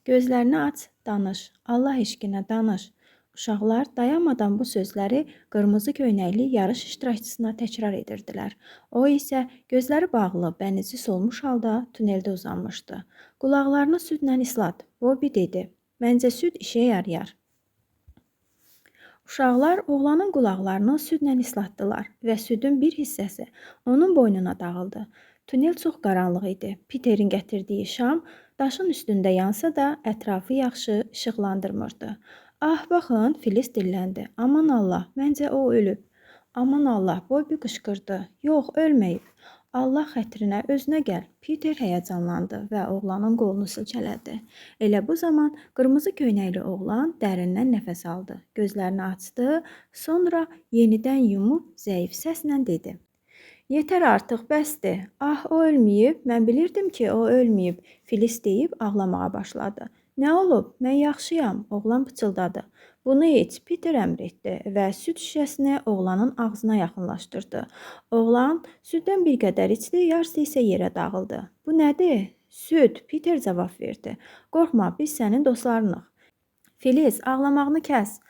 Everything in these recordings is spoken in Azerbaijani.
Gözlərini aç, danış. Allah eşqinə danış. Uşaqlar dayanmadan bu sözləri qırmızı köynəkli yarış iştirakçısına təkrar edirdilər. O isə gözləri bağlı, bənizi solmuş halda tuneldə uzanmışdı. Qulaqlarını südlə islat, Bobby dedi. Məncə süd işə yarayar. Uşaqlar oğlanın qulaqlarını südlə islatdılar və südün bir hissəsi onun boynuna dağıldı. Tunel çox qaranlıq idi. Peterin gətirdiyi şam daşın üstündə yansa da ətrafı yaxşı işıqlandırmırdı. Ah, baxın, Filiz dilləndi. Aman Allah, məncə o ölüb. Aman Allah, Bobby qışqırdı. Yox, ölməyib. Allah xətrinə özünə gəl. Peter həyəcanlandı və oğlanın qolunu silkələdi. Elə bu zaman qırmızı köynəkli oğlan dərindən nəfəs aldı. Gözlərini açdı, sonra yenidən yumub zəif səslə dedi. Yetər artıq, bəsdir. Ah, o ölməyib. Mən bilirdim ki, o ölməyib. Filiz deyib ağlamağa başladı. Nə olub? Mən yaxşıyam, oğlan pıçıldadı. Bunu iç, Peter əmr etdi və süd şüşəsini oğlanın ağzına yaxınlaşdırdı. Oğlan süddən bir qədər içdi, yarısı isə yerə dağıldı. Bu nədir? Süd, Peter cavab verdi. Qorxma, biz sənin dostlarınıq. Filiz, ağlamağını kəs.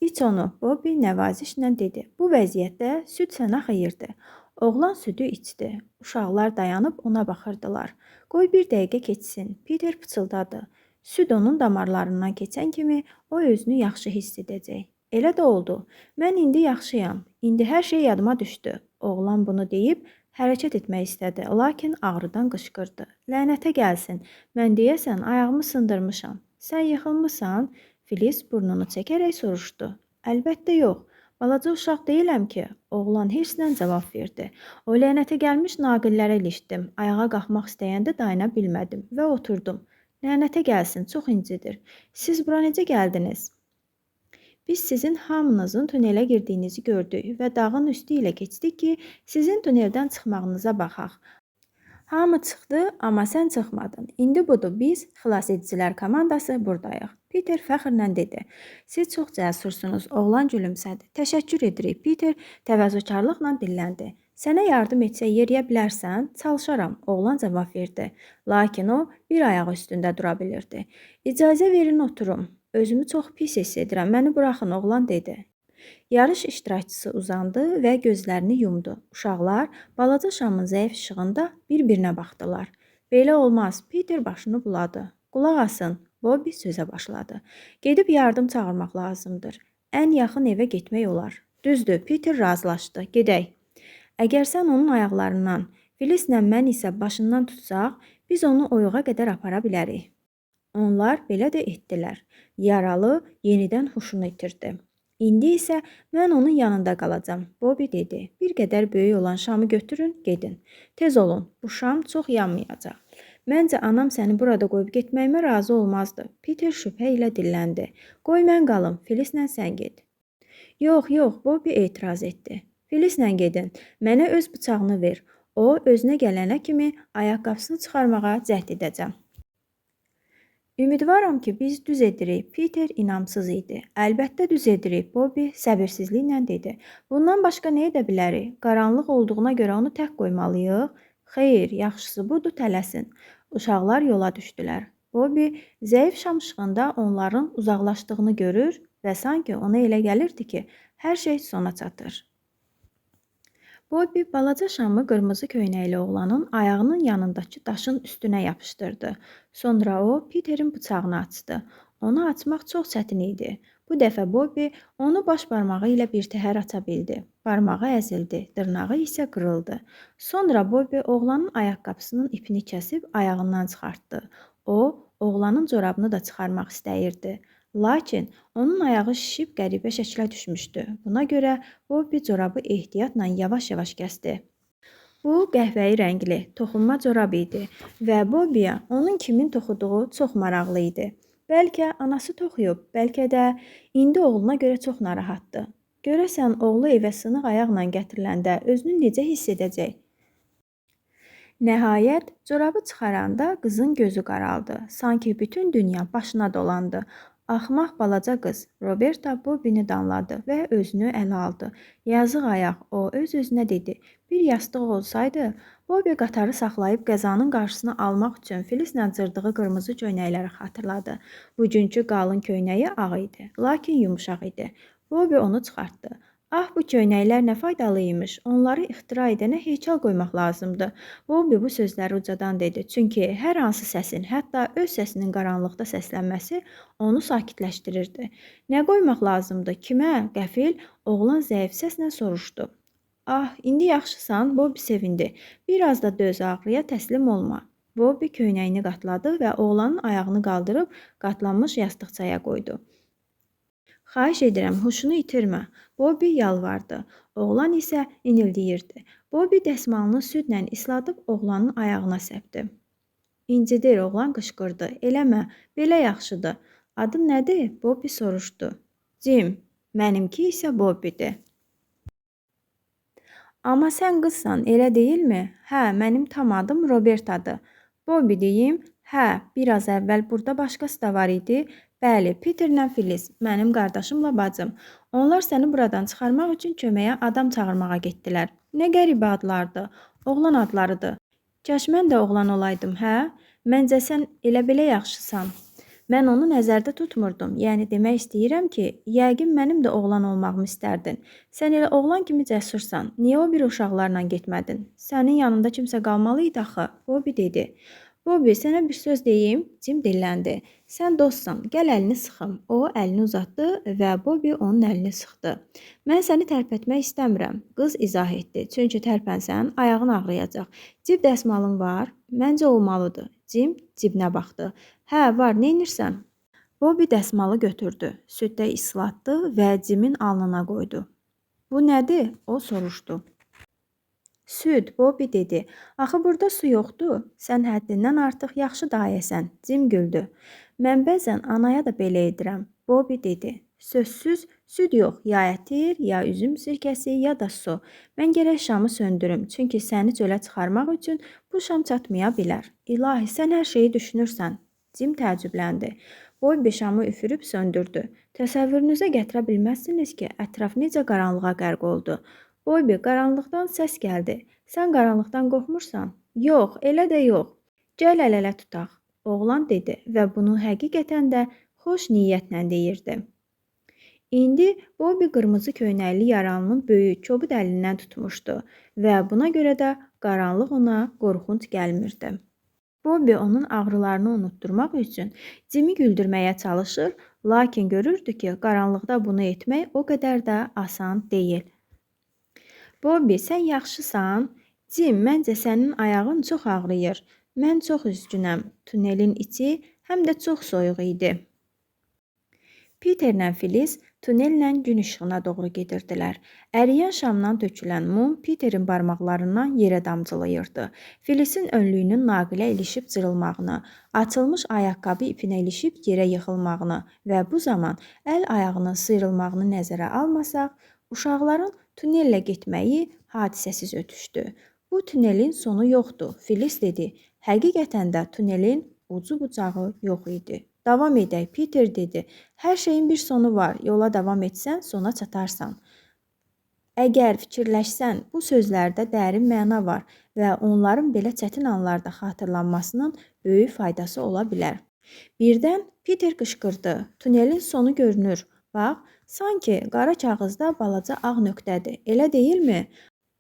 İç onu, Bobby nəvazişlə dedi. Bu vəziyyətdə süd sənə xeyirdir. Oğlan südü içdi. Uşaqlar dayanıb ona baxırdılar. Qoy bir dəqiqə keçsin. Peter pıçıldadı. Süd onun damarlarından keçən kimi o özünü yaxşı hiss edəcək. Elə də oldu. Mən indi yaxşıyam. İndi hər şey yadıma düşdü. Oğlan bunu deyib hərəkət etmək istədi, lakin ağrıdan qışqırdı. Lənətə gəlsin. Mən deyəsən ayağımı sındırmışam. Sən yıxılmısan? Filiz burnunu çəkərək soruşdu. Əlbəttə yox. Balaca uşaq deyiləm ki, oğlan hirslə cavab verdi. O lənətə gəlmiş naqillərə ilişdim. Ayağa qalxmaq istəyəndə dayana bilmədim və oturdum. Lənətə gəlsin, çox incidir. Siz bura necə gəldiniz? Biz sizin hamınızın tunelə girdiyinizi gördük və dağın üstü ilə keçdik ki, sizin tuneldən çıxmağınıza baxaq. Hamı çıxdı, amma sən çıxmadın. İndi budur, biz xilasedicilər komandası buradayıq. Peter fəxrlə dedi. Siz çox cəsursunuz, oğlan gülümsədi. Təşəkkür edirik, Peter təvazökarlıqla dilləndi. Sənə yardım etsə yeriyə bilərsən? Çalışaram, oğlan cavab verdi. Lakin o bir ayağı üstündə dura bilirdi. İcazə verin oturum. Özümü çox pis hiss edirəm, məni buraxın, oğlan dedi. Yarış iştirakçısı uzandı və gözlərini yumdu. Uşaqlar balaca şamın zəif işığında bir-birinə baxdılar. Belə olmaz, Peter başını buladı. Qulaq asın, Bobby sözə başladı. Gedib yardım çağırmaq lazımdır. Ən yaxın evə getmək olar. Düzdür, Peter razılaşdı. Gedək. Əgər sən onun ayaqlarından, Filizlə mən isə başından tutsaq, biz onu oyuğa qədər apara bilərik. Onlar belə də etdilər. Yaralı yenidən huşunu itirdi. İndi isə mən onun yanında qalacam, Bobby dedi. Bir qədər böyük olan şamı götürün, gedin. Tez olun, bu şam çox yanmayacaq. Məncə anam səni burada qoyub getməyimə razı olmazdı. Peter şübhə ilə dilləndi. Qoy mən qalım, Filizlə sən get. Yox, Bobby etiraz etdi. Filizlə gedin, mənə öz bıçağını ver. O, özünə gələnə kimi ayaqqabısını çıxarmağa cəhd edəcəm. Ümidvaram ki, biz düz edirik. Peter inamsız idi. Əlbəttə düz edirik, Bobby səbirsizliklə dedi. Bundan başqa nə edə bilərik? Qaranlıq olduğuna görə onu tək qoymalıyıq. Xeyr, yaxşısı budur, tələsin. Uşaqlar yola düşdülər. Bobby zəif şam işığında onların uzaqlaşdığını görür və sanki ona elə gəlirdi ki, hər şey sona çatır. Bobby balaca şamı qırmızı köynəkli oğlanın ayağının yanındakı daşın üstünə yapışdırdı. Sonra o, Peterin bıçağını açdı. Onu açmaq çox çətin idi. Bu dəfə Bobby onu baş barmağı ilə birtəhər aça bildi. Barmağı əzildi, dırnağı isə qırıldı. Sonra Bobby oğlanın ayaqqabısının ipini kəsib ayağından çıxartdı. O, oğlanın corabını da çıxarmaq istəyirdi. Lakin onun ayağı şişib qəribə şəklə düşmüşdü. Buna görə Bobby corabı ehtiyatla yavaş-yavaş kəsdi. Bu qəhvəyi rəngli, toxunma corab idi və Bobbyyə onun kimin toxuduğu çox maraqlı idi. Bəlkə anası toxuyub, bəlkə də indi oğluna görə çox narahatdı. Görəsən oğlu evə sınıq ayaqla gətiriləndə özünü necə hiss edəcək? Nəhayət, corabı çıxaranda qızın gözü qaraldı. Sanki bütün dünya başına dolandı. Axmaq balaca qız, Roberta Bobby'ni danladı və özünü ələ aldı. Yazıq ayaq, o öz-özünə dedi. Bir yastıq olsaydı, Bobby qatarı saxlayıb qəzanın qarşısını almaq üçün Filizlə cırdığı qırmızı köynəkləri xatırladı. Bugünkü qalın köynəyi ağ idi, lakin yumşaq idi. Bobby onu çıxartdı. Ah, bu köynəklər nə faydalı imiş. Onları ixtira edənə heykəl qoymaq lazımdır. Bobby bu sözləri ucadan dedi. Çünki hər hansı səsin, hətta öz səsinin qaranlıqda səslənməsi onu sakitləşdirirdi. Nə qoymaq lazımdır? Kimə? Qəfil oğlan zəif səslə soruşdu. Ah, indi yaxşısan, Bobby sevindi. Biraz da döz, ağrıya təslim olma. Bobby köynəyini qatladı və oğlanın ayağını qaldırıb qatlanmış yastıqçaya qoydu. Xahiş edirəm, huşunu itirmə. Bobby yalvardı. Oğlan isə inildəyirdi. Bobby dəsmalını südlə isladıb oğlanın ayağına səpdi. İncidir, oğlan qışqırdı. Eləmə, belə yaxşıdır. Adın nədir? Bobby soruşdu. Jim, mənimki isə Bobby'dir. Amma sən qızsan, elə deyilmi? Hə, mənim tam adım Robertadır. Bobby deyim? Hə, biraz əvvəl burada başqası da var idi. Bəli, Peterlə Filiz, mənim qardaşımla bacım. Onlar səni buradan çıxarmaq üçün köməyə adam çağırmağa getdilər. Nə qəribə adlardır. Oğlan adlarıdır. Kaş mən də oğlan olaydım, hə? Məncə sən elə belə yaxşısan. Mən onu nəzərdə tutmurdum. Yəni demək istəyirəm ki, yəqin mənim də oğlan olmağımı istərdin. Sən elə oğlan kimi cəsursan. Niyə o bir uşaqlarla getmədin? Sənin yanında kimsə qalmalı idi axı, Bobby dedi. Bobby, sənə bir söz deyim, Jim dilləndi. Sən dostsan, gəl əlini sıxım. O əlini uzatdı və Bobby onun əlini sıxdı. Mən səni tərpətmək istəmirəm, qız izah etdi. Çünki tərpənsən, ayağın ağrıyacaq. Cib dəsmalın var? Məncə olmalıdır. Jim cibinə baxdı. Hə, var, neynirsən? Bobby dəsmalı götürdü, süddə islatdı və Jimin alnına qoydu. Bu nədir? O soruşdu. Süd, Bobby dedi. Axı burada su yoxdur. Sən həddindən artıq yaxşı dayəsən. Jim güldü. Mən bəzən anaya da belə edirəm. Bobby dedi. Sözsüz süd yox, ya ətir, ya üzüm sirkəsi, ya da su. Mən gərək şamı söndürüm, çünki səni çölə çıxarmaq üçün bu şam çatmaya bilər. İlahi, sən hər şeyi düşünürsən. Jim təəccübləndi. Bobby şamı üfürüb söndürdü. Təsəvvürünüzə gətirə bilməzsiniz ki, ətraf necə qaranlığa qərq oldu. Bobby, qaranlıqdan səs gəldi. Sən qaranlıqdan qorxmursan? Yox, elə də yox. Gəl əl-ələ tutaq, oğlan dedi və bunu həqiqətən də xoş niyyətlə deyirdi. İndi Bobby qırmızı köynəkli yaralının böyük kobud əlindən tutmuşdu və buna görə də qaranlıq ona qorxunc gəlmirdi. Bobby onun ağrılarını unutturmaq üçün Jim'i güldürməyə çalışır, lakin görürdü ki, qaranlıqda bunu etmək o qədər də asan deyil. Bobby, sən yaxşısan? Jim, məncə sənin ayağın çox ağrıyır. Mən çox üzgünəm. Tunelin içi həm də çox soyuq idi. Peterlə Filiz tunellə gün işığına doğru gedirdilər. Əriyən şamdan tökülən mum Peterin barmaqlarından yerə damcılayırdı. Filizin önlüyünün naqilə ilişib cırılmağını, açılmış ayaqqabı ipinə ilişib yerə yıxılmağını və bu zaman əl-ayağının sıyrılmağını nəzərə almasaq, uşaqların tunellə getməyi hadisəsiz ötüşdü. Bu tunelin sonu yoxdur, Filiz dedi. Həqiqətən də tunelin ucu bucağı yox idi. Davam edək, Peter dedi. Hər şeyin bir sonu var. Yola davam etsən, sona çatarsan. Əgər fikirləşsən, bu sözlərdə dərin məna var və onların belə çətin anlarda xatırlanmasının böyük faydası ola bilər. Birdən Peter qışqırdı. Tunelin sonu görünür. Bax, sanki qara kağızda balaca ağ nöqtədir. Elə deyilmi?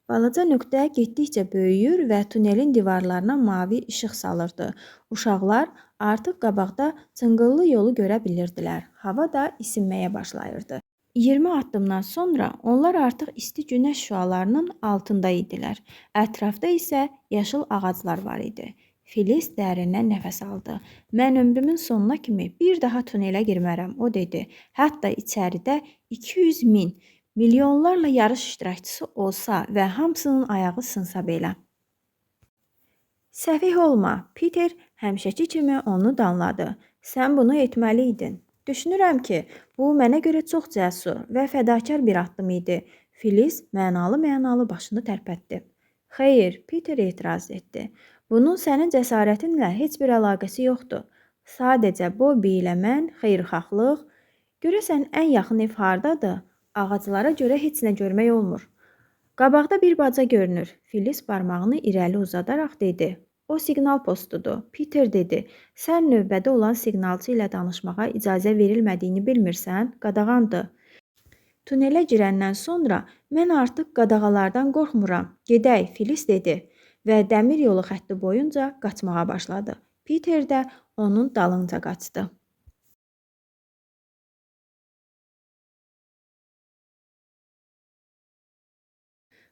Balaca nöqtə getdikcə böyüyür və tunelin divarlarına mavi işıq salırdı. Uşaqlar artıq qabaqda çınqıllı yolu görə bilirdilər. Hava da isinməyə başlayırdı. 20 addımdan sonra onlar artıq isti günəş şüalarının altında idilər. Ətrafda isə yaşıl ağaclar var idi. Filiz dərindən nəfəs aldı. Mən ömrümün sonuna kimi bir daha tunelə girmərəm, o dedi. Hətta içəridə 200 min, milyonlarla yarış iştirakçısı olsa və hamısının ayağı sınsa belə. Səfih olma, Peter həmişəki kimi onu danladı. Sən bunu etməliydin. Düşünürəm ki, bu mənə görə çox cəsur və fədakar bir addım idi. Filiz mənalı başını tərpətdi. Xeyr, Peter etiraz etdi. Bunun sənin cəsarətinlə heç bir əlaqəsi yoxdur. Sadəcə Bobby ilə mən xeyirxahlıq. Görəsən ən yaxın ev hardadır? Ağaclara görə heç nə görmək olmur. Qabaqda bir baca görünür. Filiz barmağını irəli uzadaraq dedi. O siqnal postudur. Peter dedi. Sən növbədə olan siqnalçı ilə danışmağa icazə verilmədiyini bilmirsən? Qadağandır. Tunelə girəndən sonra mən artıq qadağalardan qorxmuram. Gedək, Filiz dedi və dəmir yolu xətti boyunca qaçmağa başladı. Peter də onun dalınca qaçdı.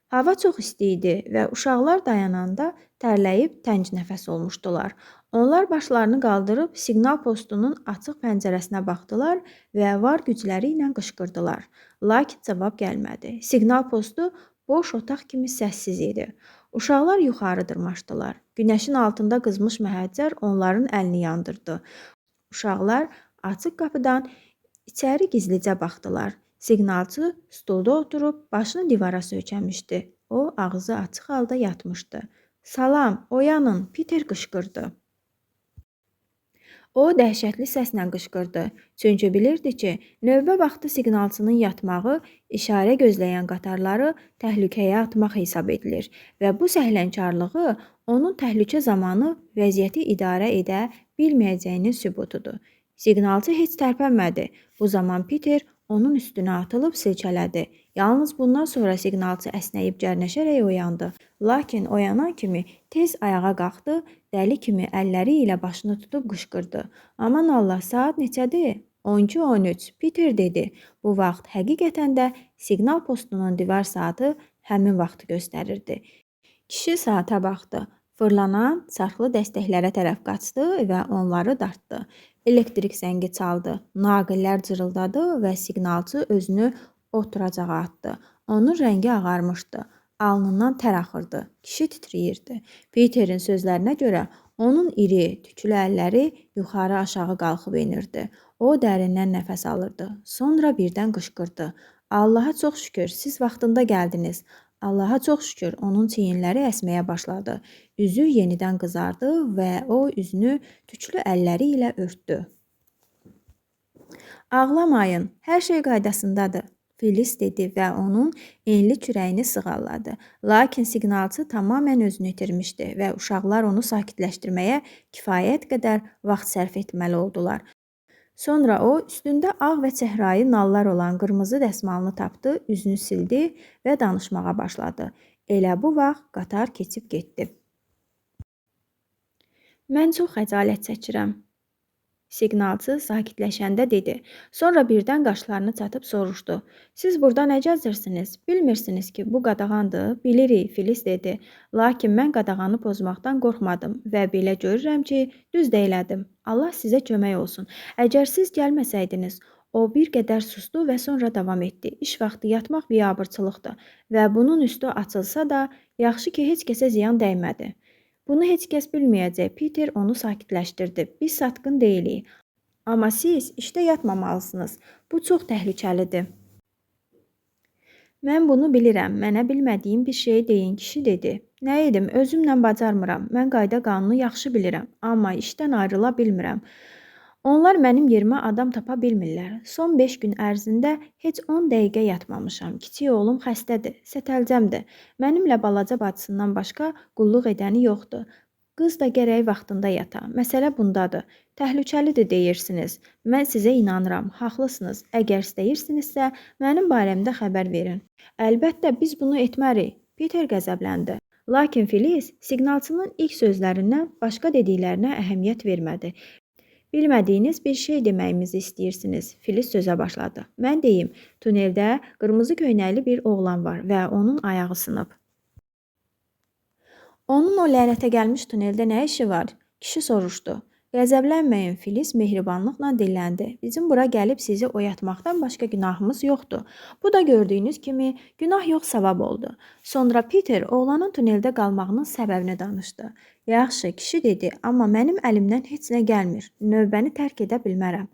Hava çox isti idi və uşaqlar dayananda tərləyib tənc nəfəs olmuşdular. Onlar başlarını qaldırıb siqnal postunun açıq pəncərəsinə baxdılar və var gücləri ilə qışqırdılar. Lakin cavab gəlmədi. Siqnal postu boş otaq kimi səssiz idi. Uşaqlar yuxarı dırmaşdılar. Günəşin altında qızmış məhəccər onların əlini yandırdı. Uşaqlar açıq qapıdan içəri gizlicə baxdılar. Siqnalçı stulda oturub başını divara söykəmişdi. O ağzı açıq halda yatmışdı. Salam, oyanın, Peter qışqırdı. O dəhşətli səslə qışqırdı. Çünki bilirdi ki, növbə vaxtı siqnalçının yatmağı işarə gözləyən qatarları təhlükəyə atmaq hesab edilir və bu səhlənkarlığı onun təhlükə zamanı vəziyyəti idarə edə bilməyəcəyinin sübutudur. Siqnalçı heç tərpənmədi. Bu zaman Peter onun üstünə atılıb silkələdi. Yalnız bundan sonra siqnalçı əsnəyib gərnəşərək oyandı. Lakin oyanan kimi tez ayağa qalxdı, dəli kimi əlləri ilə başını tutub qışqırdı. Aman Allah, saat neçədir? 12:13, Peter dedi. Bu vaxt həqiqətən də siqnal postunun divar saatı həmin vaxtı göstərirdi. Kişi saata baxdı. Fırlanan çarxlı dəstəklərə tərəf qaçdı və onları dartdı. Elektrik zəngi çaldı. Naqillər cırıldadı və siqnalçı özünü oturacağa atdı. Onun rəngi ağarmışdı. Alnından tər axırdı. Kişi titrəyirdi. Peterin sözlərinə görə onun iri, tüklü əlləri yuxarı aşağı qalxıb enirdi. O dərindən nəfəs alırdı. Sonra birdən qışqırdı. Allaha çox şükür, siz vaxtında gəldiniz. Allaha çox şükür, onun çiyinləri əsməyə başladı. Üzü yenidən qızardı və o üzünü tüklü əlləri ilə örtdü. Ağlamayın, hər şey qaydasındadır, Filiz dedi və onun enli kürəyini sığalladı. Lakin siqnalçı tamamilə özünü itirmişdi və uşaqlar onu sakitləşdirməyə kifayət qədər vaxt sərf etməli oldular. Sonra o, üstündə ağ və çəhrayı nallar olan qırmızı dəsmalını tapdı, üzünü sildi və danışmağa başladı. Elə bu vaxt qatar keçib getdi. Mən çox xəcalət çəkirəm. Siqnalçı sakitləşəndə dedi. Sonra birdən qaşlarını çatıb soruşdu. Siz burada nə gəzirsiniz? Bilmirsiniz ki, bu qadağandır? Bilirik, Filiz dedi. Lakin mən qadağanı pozmaqdan qorxmadım və belə görürəm ki, düz deylədim. Allah sizə kömək olsun. Əgər siz gəlməsəydiniz, o bir qədər sustu və sonra davam etdi. İş vaxtı yatmaq biabırçılıqdır və bunun üstü açılsa da, yaxşı ki, heç kəsə ziyan dəymədi. Bunu heç kəs bilməyəcək. Peter onu sakitləşdirdi. Biz satqın deyilik. Amma siz işdə yatmamalısınız. Bu çox təhlükəlidir. Mən bunu bilirəm. Mənə bilmədiyim bir şey deyin, kişi dedi. Nə edim? Özümlə bacarmıram. Mən qayda qanunu yaxşı bilirəm. Amma işdən ayrıla bilmirəm. Onlar mənim yerimə adam tapa bilmirlər. Son 5 gün ərzində heç 10 dəqiqə yatmamışam. Kiçik oğlum xəstədir, sətəlcəmdir. Mənimlə balaca bacısından başqa qulluq edəni yoxdur. Qız da gərək vaxtında yata. Məsələ bundadır. Təhlükəlidir deyirsiniz. Mən sizə inanıram, haqlısınız. Əgər istəyirsinizsə, mənim barəmdə xəbər verin. Əlbəttə, biz bunu etmərik. Peter qəzəbləndi. Lakin Filiz siqnalçının ilk sözlərindən başqa dediklərinə əhəmiyyət vermədi. Bilmədiyiniz bir şey deməyimizi istəyirsiniz. Filiz sözə başladı. Mən deyim, tuneldə qırmızı köynəkli bir oğlan var və onun ayağı sınıb. Onun o lənətə gəlmiş tuneldə nə işi var? Kişi soruşdu. Qəzəblənməyin, Filiz mehribanlıqla dilləndi. Bizim bura gəlib sizi oyatmaqdan başqa günahımız yoxdur. Bu da gördüyünüz kimi günah yox savab oldu. Sonra Peter oğlanın tuneldə qalmağının səbəbini danışdı. Yaxşı, kişi dedi, amma mənim əlimdən heç nə gəlmir. Növbəni tərk edə bilmərəm.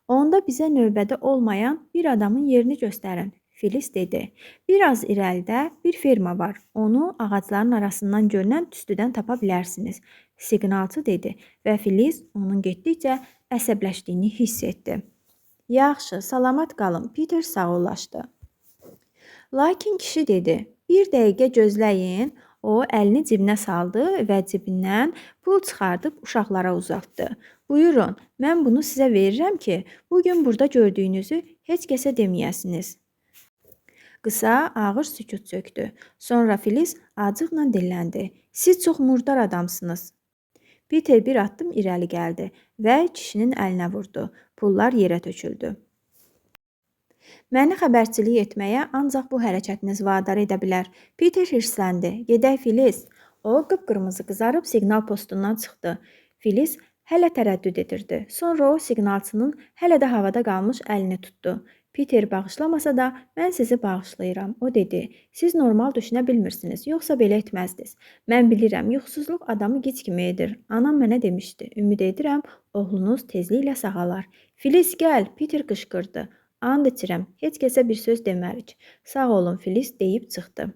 Onda bizə növbədə olmayan bir adamın yerini göstərin. Filiz dedi. Biraz irəlidə bir ferma var. Onu ağacların arasından görünən tüstüdən tapa bilərsiniz. Siqnalçı dedi və Filiz onun getdikcə əsəbləşdiyini hiss etdi. Yaxşı, salamat qalın. Peter sağollaşdı. Lakin kişi dedi. Bir dəqiqə gözləyin. O əlini cibinə saldı və cibindən pul çıxardıb uşaqlara uzatdı. Buyurun, mən bunu sizə verirəm ki, bugün burada gördüyünüzü heç kəsə deməyəsiniz. Qısa, ağır sükut çökdü. Sonra Filiz acıqla dilləndi. Siz çox murdar adamsınız. Peter bir addım irəli gəldi və kişinin əlinə vurdu. Pullar yerə töküldü. Məni xəbərçilik etməyə ancaq bu hərəkətiniz vadar edə bilər. Peter hirsləndi. Gedək Filiz. O qıpqırmızı qızarıb siqnal postundan çıxdı. Filiz hələ tərəddüd edirdi. Sonra o siqnalçının hələ də havada qalmış əlini tutdu. Peter bağışlamasa da mən sizi bağışlayıram. O dedi. Siz normal düşünə bilmirsiniz, yoxsa belə etməzdiniz. Mən bilirəm, yuxusuzluq adamı gic kimi edir. Anam mənə demişdi. Ümid edirəm, oğlunuz tezliklə sağalar. Filiz gəl, Peter qışqırdı. And içirəm, heç kəsə bir söz demərik. Sağ olun, Filiz deyib çıxdı.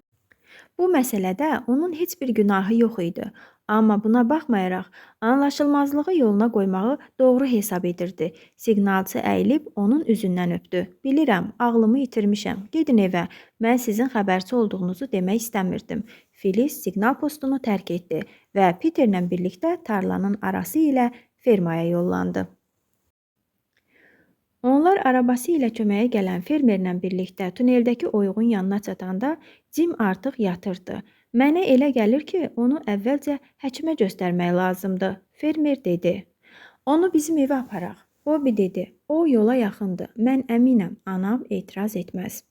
Bu məsələdə onun heç bir günahı yox idi. Amma buna baxmayaraq, anlaşılmazlığı yoluna qoymağı doğru hesab edirdi. Siqnalçı əyilib onun üzündən öpdü. Bilirəm, ağlımı itirmişəm. Gedin evə. Mən sizin xəbərçi olduğunuzu demək istəmirdim. Filiz siqnal postunu tərk etdi və Peterlə birlikdə tarlanın arası ilə fermaya yollandı. Onlar arabası ilə köməyə gələn fermerlə birlikdə tuneldəki oyğun yanına çatanda Cim artıq yatırdı. Mənə elə gəlir ki, onu əvvəlcə həkimə göstərmək lazımdır, fermer dedi. Onu bizim evə aparaq. Bobby dedi. O yola yaxındır. Mən əminəm, anam etiraz etməz.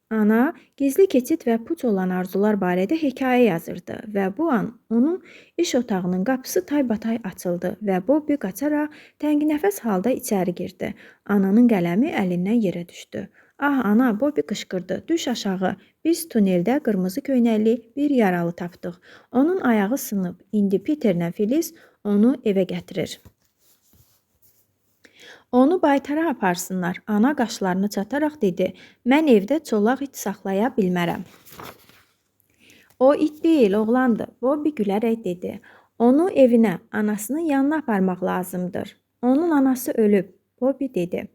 Ana, gizli keçid və puç olan arzular barədə hekayə yazırdı və bu an onun iş otağının qapısı taybatay açıldı və Bobby qaçaraq tənginəfəs halda içəri girdi. Ananın qələmi əlindən yerə düşdü. Ah, ana, Bobby qışqırdı. Düş aşağı. Biz tuneldə qırmızı köynəkli bir yaralı tapdıq. Onun ayağı sınıb. İndi Peterlə Filiz onu evə gətirir. Onu baytara aparsınlar. Ana qaşlarını çataraq dedi. Mən evdə çolaq it saxlaya bilmərəm. O it deyil, oğlandır. Bobby gülərək dedi. Onu evinə, anasının yanına aparmaq lazımdır. Onun anası ölüb. Bobby dedi.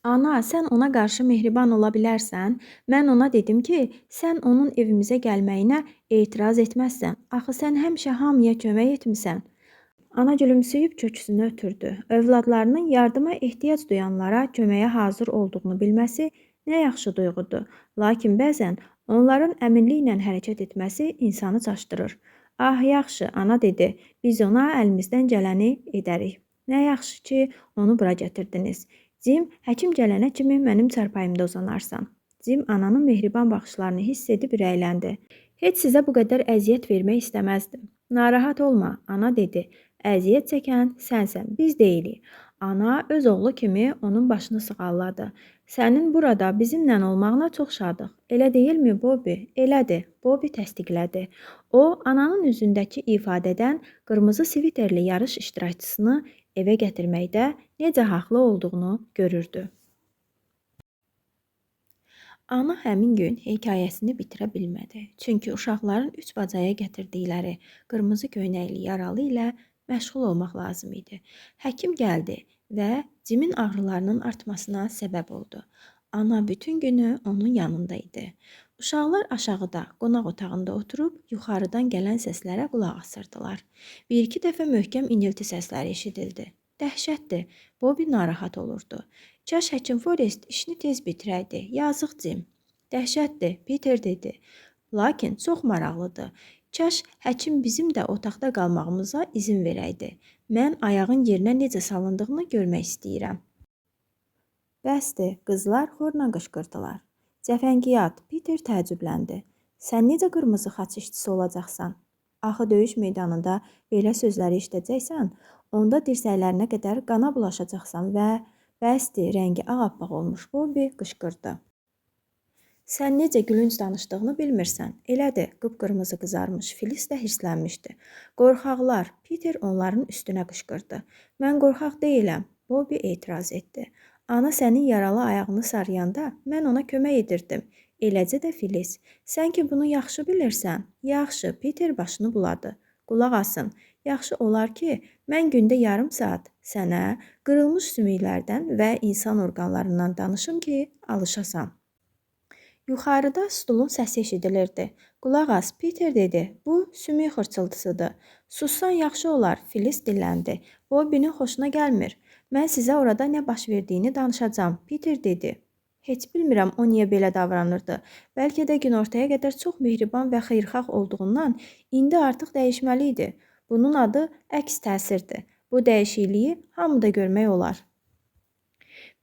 Ana, sən ona qarşı mehriban ola bilərsən. Mən ona dedim ki, sən onun evimizə gəlməyinə etiraz etməzsən. Axı sən həmişə hamıya kömək etmisən. Ana gülümsəyib köksünü ötürdü. Övladlarının yardıma ehtiyac duyanlara köməyə hazır olduğunu bilməsi nə yaxşı duyğudur. Lakin bəzən onların əminliklə hərəkət etməsi insanı çaşdırır. Ah, yaxşı, ana dedi. Biz ona əlimizdən gələni edərik. Nə yaxşı ki, onu bura gətirdiniz. Cim, həkim gələnə kimi mənim çarpayımda uzanarsan. Cim ananın mehriban baxışlarını hiss edib ürəkləndi. Heç sizə bu qədər əziyyət vermək istəməzdim. Narahat olma, ana dedi. Əziyyət çəkən sənsən, biz deyilik. Ana öz oğlu kimi onun başını sığalladı. Sənin burada bizimlə olmağına çox şadıq. Elə deyilmi, Bobby? Elədir, Bobby təsdiqlədi. O, ananın üzündəki ifadədən qırmızı sviterli yarış iştirakçısını evə gətirməkdə necə haqlı olduğunu görürdü. Ana həmin gün hekayəsini bitirə bilmədi. Çünki uşaqların 3 bacaya gətirdikləri qırmızı köynəkli yaralı ilə məşğul olmaq lazım idi. Həkim gəldi və Cimin ağrılarının artmasına səbəb oldu. Ana bütün günü onun yanında idi. Uşaqlar aşağıda, qonaq otağında oturub yuxarıdan gələn səslərə qulaq asırdılar. Bir-iki dəfə möhkəm inilti səsləri eşidildi. Dəhşətdir, Bobby narahat olurdu. Kaş həkim Forrest işini tez bitirəydi. Yazıq Cim. Dəhşətdir, Peter dedi. Lakin çox maraqlıdır. Kaş həkim bizim də otaqda qalmağımıza izin verəydi. Mən ayağın yerinə necə salındığını görmək istəyirəm. Bəsdir, qızlar xorla qışqırdılar. Cəfəngiyat, Peter təəccübləndi. Sən necə qırmızı xaç işçisi olacaqsan? Axı döyüş meydanında belə sözləri işləyəcəksən, onda dirsəklərinə qədər qana bulaşacaqsan və bəsdir, rəngi ağappaq olmuş Bobby qışqırdı. Sən necə gülünc danışdığını bilmirsən. Elədir, qıpqırmızı qızarmış. Filiz də hirslənmişdi. Qorxaqlar, Peter onların üstünə qışqırdı. Mən qorxaq deyiləm, Bobby etiraz etdi. Ana sənin yaralı ayağını sarıyanda mən ona kömək edirdim. Eləcə də Filiz. Sən ki bunu yaxşı bilirsən. Yaxşı, Peter başını buladı. Qulaq asın. Yaxşı olar ki, mən gündə yarım saat sənə qırılmış sümüklərdən və insan orqanlarından danışım ki, alışasan. Yuxarıda stulun səsi eşidilirdi. Qulaq as, Peter dedi. Bu sümük xırçıldısıdır. Sussan yaxşı olar, Filiz dilləndi. Bobinin xoşuna gəlmir. Mən sizə orada nə baş verdiyini danışacağam, Peter dedi. Heç bilmirəm o niyə belə davranırdı. Bəlkə də günortaya qədər çox mehriban və xeyirxah olduğundan indi artıq dəyişməli idi. Bunun adı əks təsirdir. Bu dəyişikliyi hamıda görmək olar.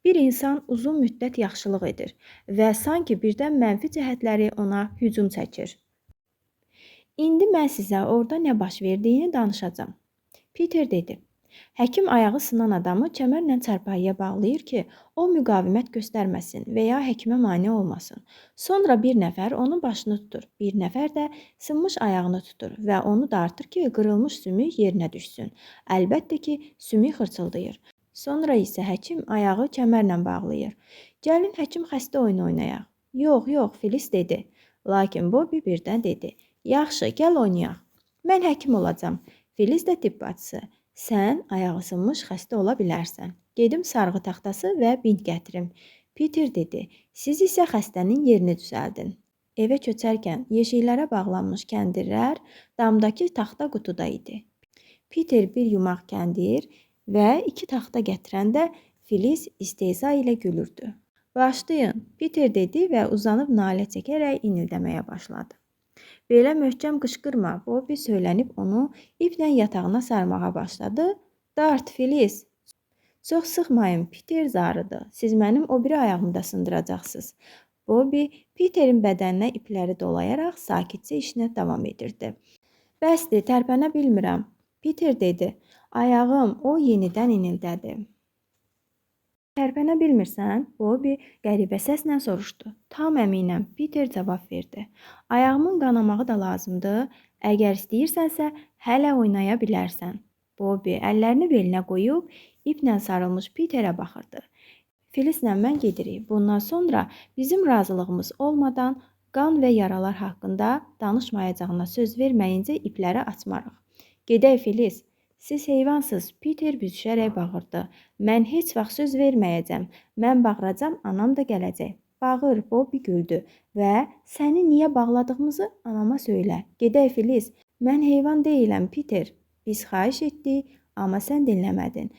Bir insan uzun müddət yaxşılıq edir və sanki birdən mənfi cəhətləri ona hücum çəkir. İndi mən sizə orada nə baş verdiyini danışacağam. Peter dedi. Həkim ayağı sınan adamı kəmərlə çarpayıya bağlayır ki, o müqavimət göstərməsin və ya həkimə mane olmasın. Sonra bir nəfər onun başını tutur, bir nəfər də sınmış ayağını tutur və onu dartır ki, qırılmış sümük yerinə düşsün. Əlbəttə ki, sümük xırçıldayır. Sonra isə həkim ayağı kəmərlə bağlayır. Gəlin həkim xəstə oyunu oynayaq. Yox, Filiz dedi. Lakin Bobby birdən dedi. Yaxşı, gəl oynayaq. Mən həkim olacağam. Filiz də tibb bacısı. Sən ayağı sınmış xəstə ola bilərsən. Gedim sarğı taxtası və bint gətirim. Peter dedi. Siz isə xəstənin yerini düzəldin. Evə köçərkən yeşiklərə bağlanmış kəndirlər damdakı taxta qutuda idi. Peter bir yumaq kəndir və 2 taxta gətirəndə Filiz istehza ilə gülürdü. Başlayın, Peter dedi və uzanıb nalə çəkərək inildəməyə başladı. Belə möhkəm qışqırma, Bobby söylənib onu iplə yatağına sarmağa başladı. Dart, Filiz. Çox sıxmayın, Peter zarıdı. Siz mənim o biri ayağımı da sındıracaqsınız. Bobby Peterin bədəninə ipləri dolayaraq sakitcə işinə davam edirdi. Bəsdir, tərpənə bilmirəm. Peter dedi. Ayağım, o yenidən inildədi. Tərpənə bilmirsən? Bobby qəribə səslə soruşdu. Tam əminəm, Peter cavab verdi. Ayağımın qanamağı da lazımdır. Əgər istəyirsənsə, hələ oynaya bilərsən. Bobby əllərini belinə qoyub, iplə sarılmış Peterə baxırdı. Filizlə mən gedirik. Bundan sonra bizim razılığımız olmadan qan və yaralar haqqında danışmayacağına söz verməyincə ipləri açmarıq. Gedək, Filiz. Siz heyvansız, Peter büzüşərək bağırdı. Mən heç vaxt söz verməyəcəm. Mən bağıracam, anam da gələcək. Bağır, Bobby güldü və səni niyə bağladığımızı anama söylə. Gedək, Filiz. Mən heyvan deyiləm, Peter. Biz xahiş etdik, amma sən dinləmədin.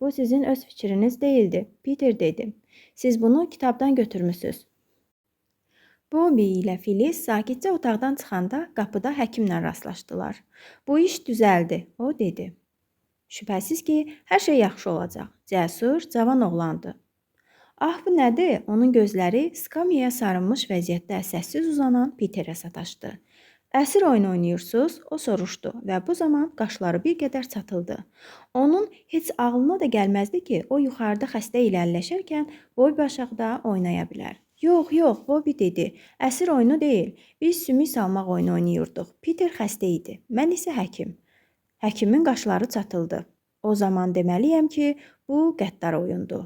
Bu sizin öz fikriniz deyildi, Peter dedi. Siz bunu kitabdan götürmüsünüz. Bobby ilə Filiz sakitcə otaqdan çıxanda qapıda həkimlə rastlaşdılar. Bu iş düzəldi, o dedi. Şübhəsiz ki, hər şey yaxşı olacaq. Cəsur, cavan oğlandı. Ah, bu nədir? Onun gözləri skamyaya sarınmış vəziyyətdə səssiz uzanan Peterə sataşdı. Əsir oyun oynayırsınız, o soruşdu və bu zaman qaşları bir qədər çatıldı. Onun heç ağlına da gəlməzdi ki, o yuxarıda xəstə ilə əlləşərkən Bobby aşağıda oynaya bilər. Yox, Bobby dedi. Əsir oyunu deyil. Biz sümük salmaq oyunu oynayırdıq. Peter xəstə idi. Mən isə həkim. Həkimin qaşları çatıldı. O zaman deməliyəm ki, bu qəddar oyundur.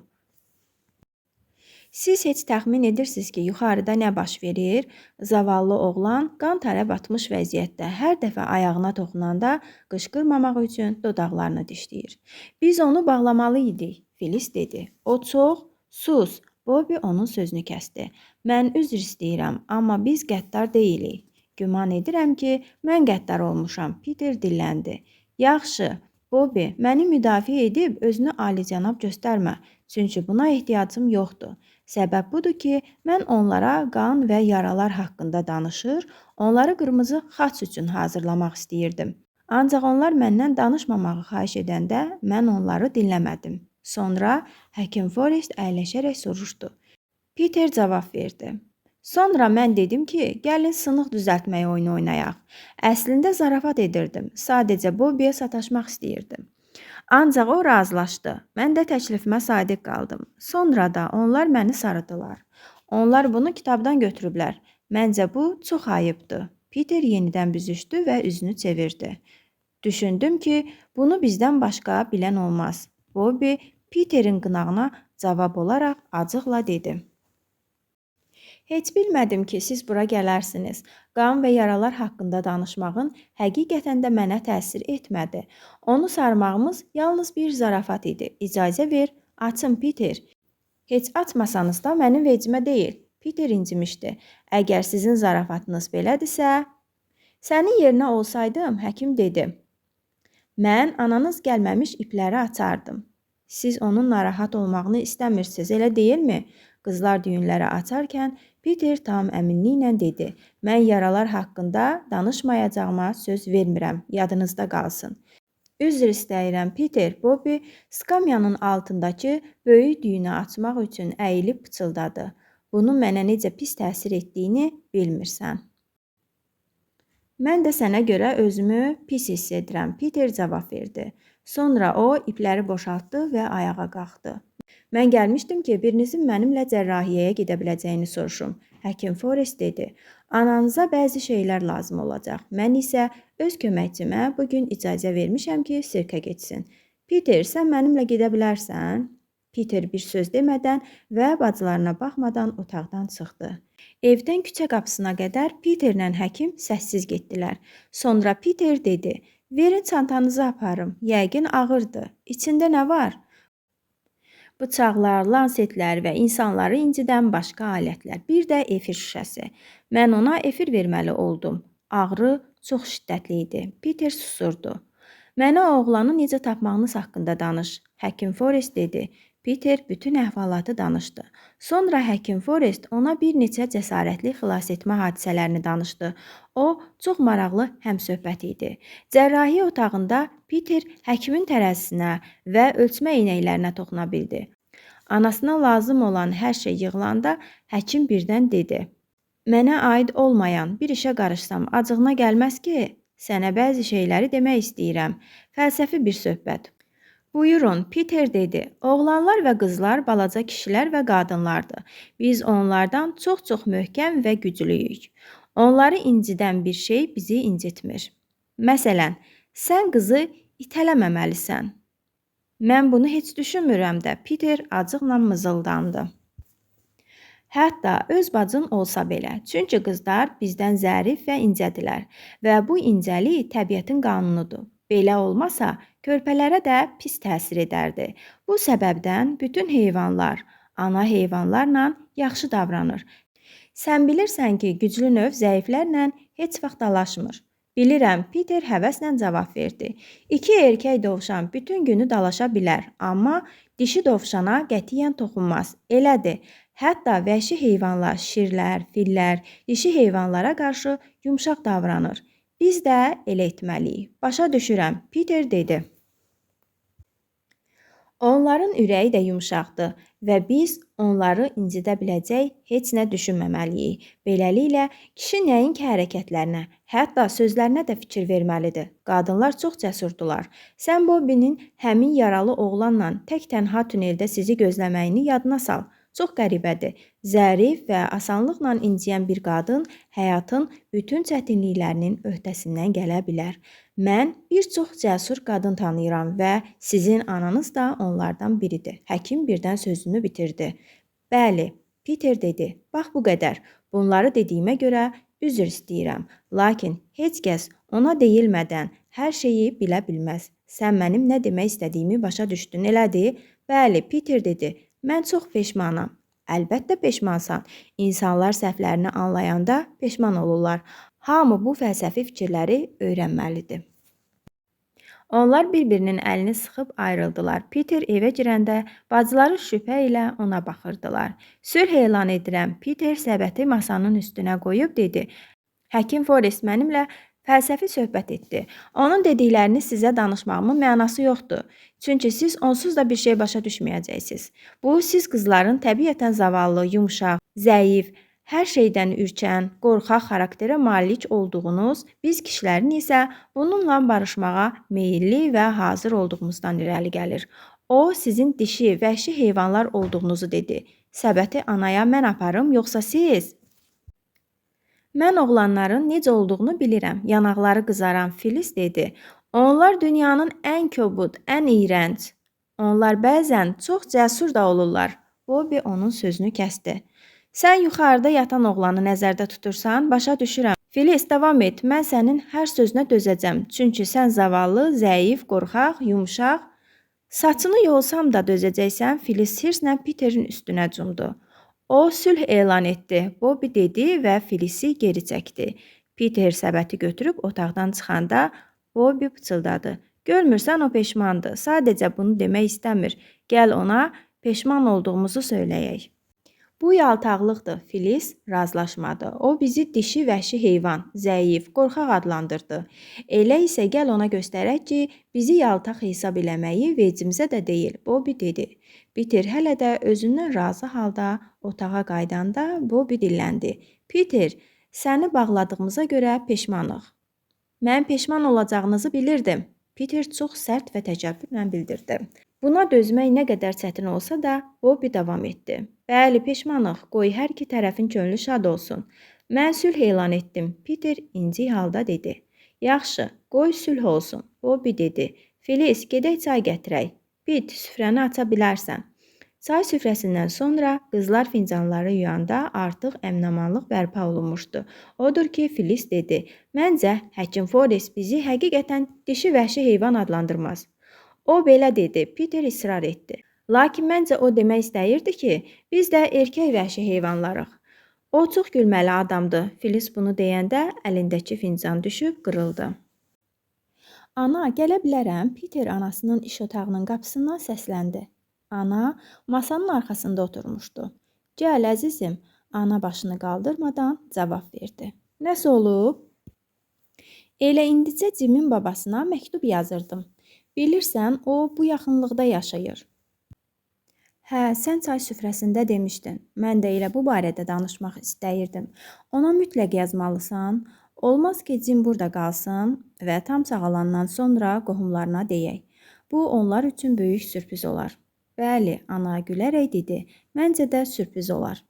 Siz heç təxmin edirsiniz ki, yuxarıda nə baş verir? Zavallı oğlan qan tərə batmış vəziyyətdə hər dəfə ayağına toxunanda qışqırmamaq üçün dodaqlarını dişləyir. Biz onu bağlamalı idik, Filiz dedi. O çox, sus. Bobby onun sözünü kəsdi. Mən üzr istəyirəm, amma biz qəddar deyilik. Güman edirəm ki, mən qəddar olmuşam, Peter dilləndi. Yaxşı, Bobby, məni müdafiə edib özünü alicənab göstərmə, çünki buna ehtiyacım yoxdur. Səbəb budur ki, mən onlara qan və yaralar haqqında danışır, onları qırmızı xaç üçün hazırlamaq istəyirdim. Ancaq onlar məndən danışmamağı xahiş edəndə mən onları dinləmədim. Sonra həkim Forrest əyləşərək soruşdu. Peter cavab verdi. Sonra mən dedim ki, gəlin sınıq düzəltməyi oyunu oynayaq. Əslində zarafat edirdim. Sadəcə Bobby'yə sataşmaq istəyirdim. Ancaq o razılaşdı. Mən də təklifimə sadiq qaldım. Sonra da onlar məni sarıdılar. Onlar bunu kitabdan götürüblər. Məncə bu çox ayıbdır. Peter yenidən büzüşdü və üzünü çevirdi. Düşündüm ki, bunu bizdən başqa bilən olmaz. Bobby Peterin qınağına cavab olaraq acıqla dedi. Heç bilmədim ki, siz bura gələrsiniz. Qan və yaralar haqqında danışmağın həqiqətən də mənə təsir etmədi. Onu sarmağımız yalnız bir zarafat idi. İcazə ver, açın Peter. Heç açmasanız da mənim vecimə deyil. Peter incimişdi. Əgər sizin zarafatınız belədirsə, sənin yerinə olsaydım, həkim dedi. Mən ananız gəlməmiş ipləri açardım. Siz onun narahat olmağını istəmirsiniz, elə deyilmi? Qızlar düyünləri açarkən Peter tam əminliklə dedi. Mən yaralar haqqında danışmayacağıma söz vermirəm, yadınızda qalsın. Üzr istəyirəm, Peter. Bobby skamyanın altındakı böyük düyünü açmaq üçün əyilib pıçıldadı. Bunun mənə necə pis təsir etdiyini bilmirsən. Mən də sənə görə özümü pis hiss edirəm, Peter cavab verdi. Sonra o ipləri boşaltdı və ayağa qalxdı. Mən gəlmişdim ki, birinizin mənimlə cərrahiyyəyə gedə biləcəyini soruşum. Həkim Forrest dedi. Ananıza bəzi şeylər lazım olacaq. Mən isə öz köməkçimə bugün icazə vermişəm ki, sirkə getsin. Peter, sən mənimlə gedə bilərsən? Peter bir söz demədən və bacılarına baxmadan otaqdan çıxdı. Evdən küçə qapısına qədər Peterlə həkim səssiz getdilər. Sonra Peter dedi, verin çantanızı aparım, yəqin ağırdır. İçində nə var? Bıçaqlar, lansetlər və insanları incidən başqa alətlər, bir də efir şüşəsi. Mən ona efir verməli oldum. Ağrı çox şiddətli idi. Peter susurdu. Mənə oğlanı necə tapmağınız haqqında danış, həkim Forrest dedi. Peter bütün əhvalatı danışdı. Sonra həkim Forrest ona bir neçə cəsarətli xilas etmə hadisələrini danışdı. O, çox maraqlı həmsöhbət idi. Cərrahiyyə otağında Peter həkimin tərəzisinə və ölçmə eynəklərinə toxuna bildi. Anasına lazım olan hər şey yığılanda həkim birdən dedi. Mənə aid olmayan bir işə qarışsam acığına gəlməz ki, sənə bəzi şeyləri demək istəyirəm. Fəlsəfi bir söhbət. Buyurun, Peter dedi. Oğlanlar və qızlar balaca kişilər və qadınlardır. Biz onlardan çox-çox möhkəm və güclüyük. Onları incidən bir şey bizi incitmir. Məsələn, sən qızı itələməməlisən. Mən bunu heç düşünmürəm də, Peter acıqla mızıldandı. Hətta öz bacın olsa belə, çünki qızlar bizdən zərif və incədilər və bu incəlik təbiətin qanunudur. Belə olmasa, körpələrə də pis təsir edərdi. Bu səbəbdən bütün heyvanlar, ana heyvanlarla yaxşı davranır. Sən bilirsən ki, güclü növ zəiflərlə heç vaxt dalaşmır. Bilirəm, Peter həvəslə cavab verdi. İki erkək dovşan bütün günü dalaşa bilər, amma dişi dovşana qətiyyən toxunmaz. Elədir, hətta vəhşi heyvanlar, şirlər, fillər, dişi heyvanlara qarşı yumşaq davranır. Biz də elə etməliyik. Başa düşürəm, Peter dedi. Onların ürəyi də yumşaqdır və biz onları incidə biləcək heç nə düşünməməliyik. Beləliklə, kişi nəinki hərəkətlərinə, hətta sözlərinə də fikir verməlidir. Qadınlar çox cəsurdular. Sən Bobby'nin həmin yaralı oğlanla tək-tənha tuneldə sizi gözləməyini yadına sal. Çox qəribədir. Zərif və asanlıqla inciyən bir qadın həyatın bütün çətinliklərinin öhdəsindən gələ bilər. Mən bir çox cəsur qadın tanıyıram və sizin ananız da onlardan biridir. Həkim birdən sözünü bitirdi. Bəli, Peter dedi. Bax bu qədər. Bunları dediyimə görə üzr istəyirəm. Lakin heç kəs ona deyilmədən hər şeyi bilə bilməz. Sən mənim nə demək istədiyimi başa düşdün, elədir? Bəli, Peter dedi. Mən çox peşmanam. Əlbəttə peşmansan. İnsanlar səhvlərini anlayanda peşman olurlar. Hamı bu fəlsəfi fikirləri öyrənməlidir. Onlar bir-birinin əlini sıxıb ayrıldılar. Peter evə girəndə bacıları şübhə ilə ona baxırdılar. Sülh elan edirəm. Peter səbəti masanın üstünə qoyub dedi. Həkim Forrest mənimlə fəlsəfi söhbət etdi. Onun dediklərini sizə danışmağımın mənası yoxdur. Çünki siz onsuz da bir şey başa düşməyəcəksiniz. Bu, siz qızların təbiətən zavallı, yumşaq, zəif, hər şeydən ürkən, qorxaq xarakterə malik olduğunuz, biz kişilərin isə bununla barışmağa meyilli və hazır olduğumuzdan irəli gəlir. O, sizin dişi, vəhşi heyvanlar olduğunuzu dedi. Səbəti anaya mən aparım, yoxsa siz? Mən oğlanların necə olduğunu bilirəm. Yanaqları qızaran Filiz dedi. Onlar dünyanın ən kobud, ən iyrənc. Onlar bəzən çox cəsur da olurlar. Bobby onun sözünü kəsdi. Sən yuxarıda yatan oğlanı nəzərdə tutursan, başa düşürəm. Filiz, davam et. Mən sənin hər sözünə dözəcəm. Çünki sən zavallı, zəif, qorxaq, yumşaq. Saçını yolsam da dözəcəksən. Filiz hirslə Peterin üstünə cumdu. O sülh elan etdi, Bobby dedi və Filisi geri çəkdi. Peter səbəti götürüb otaqdan çıxanda Bobby pıçıldadı. Görmürsən o peşmandır. Sadəcə bunu demək istəmir. Gəl ona peşman olduğumuzu söyləyək. Bu yaltaqlıqdır, Filiz razılaşmadı. O bizi dişi vəhşi heyvan, zəif, qorxaq adlandırdı. Elə isə gəl ona göstərək ki, bizi yaltaq hesab eləməyi vecimizə də deyil, Bobby dedi. Peter hələ də özündən razı halda otağa qaydanda Bobby dilləndi. Peter, səni bağladığımıza görə peşmanıq. Mən peşman olacağınızı bilirdim. Peter çox sərt və təcəbbürlə bildirdi. Buna dözmək nə qədər çətin olsa da, Bobby davam etdi. Bəli, peşmanıq, qoy hər iki tərəfin könlü şad olsun. Mən sülh elan etdim, Peter incik halda dedi. Yaxşı, qoy sülh olsun, Bobby dedi. Filiz, gedək çay gətirək. Pit, süfrəni aça bilərsən. Çay süfrəsindən sonra qızlar fincanları yuyanda artıq əminamanlıq bərpa olunmuşdu. Odur ki, Filiz dedi, məncə həkim Forrest bizi həqiqətən dişi vəhşi heyvan adlandırmaz. O belə dedi, Peter israr etdi. Lakin məncə o demək istəyirdi ki, biz də erkək vəhşi heyvanlarıq. O çox gülməli adamdır. Filiz bunu deyəndə əlindəki fincan düşüb qırıldı. Ana, gələ bilərəm? Peter anasının iş otağının qapısından səsləndi. Ana masanın arxasında oturmuşdu. Gəl əzizim, ana başını qaldırmadan cavab verdi. Nəsə olub? Elə indicə Cimin babasına məktub yazırdım. Bilirsən, o bu yaxınlıqda yaşayır. Hə, sən çay süfrəsində demişdin. Mən də elə bu barədə danışmaq istəyirdim. Ona mütləq yazmalısan. Olmaz ki, Cim burada qalsın və tam sağalandan sonra qohumlarına deyək. Bu, onlar üçün böyük sürpriz olar. Bəli, ana gülərək dedi. Məncə də sürpriz olar.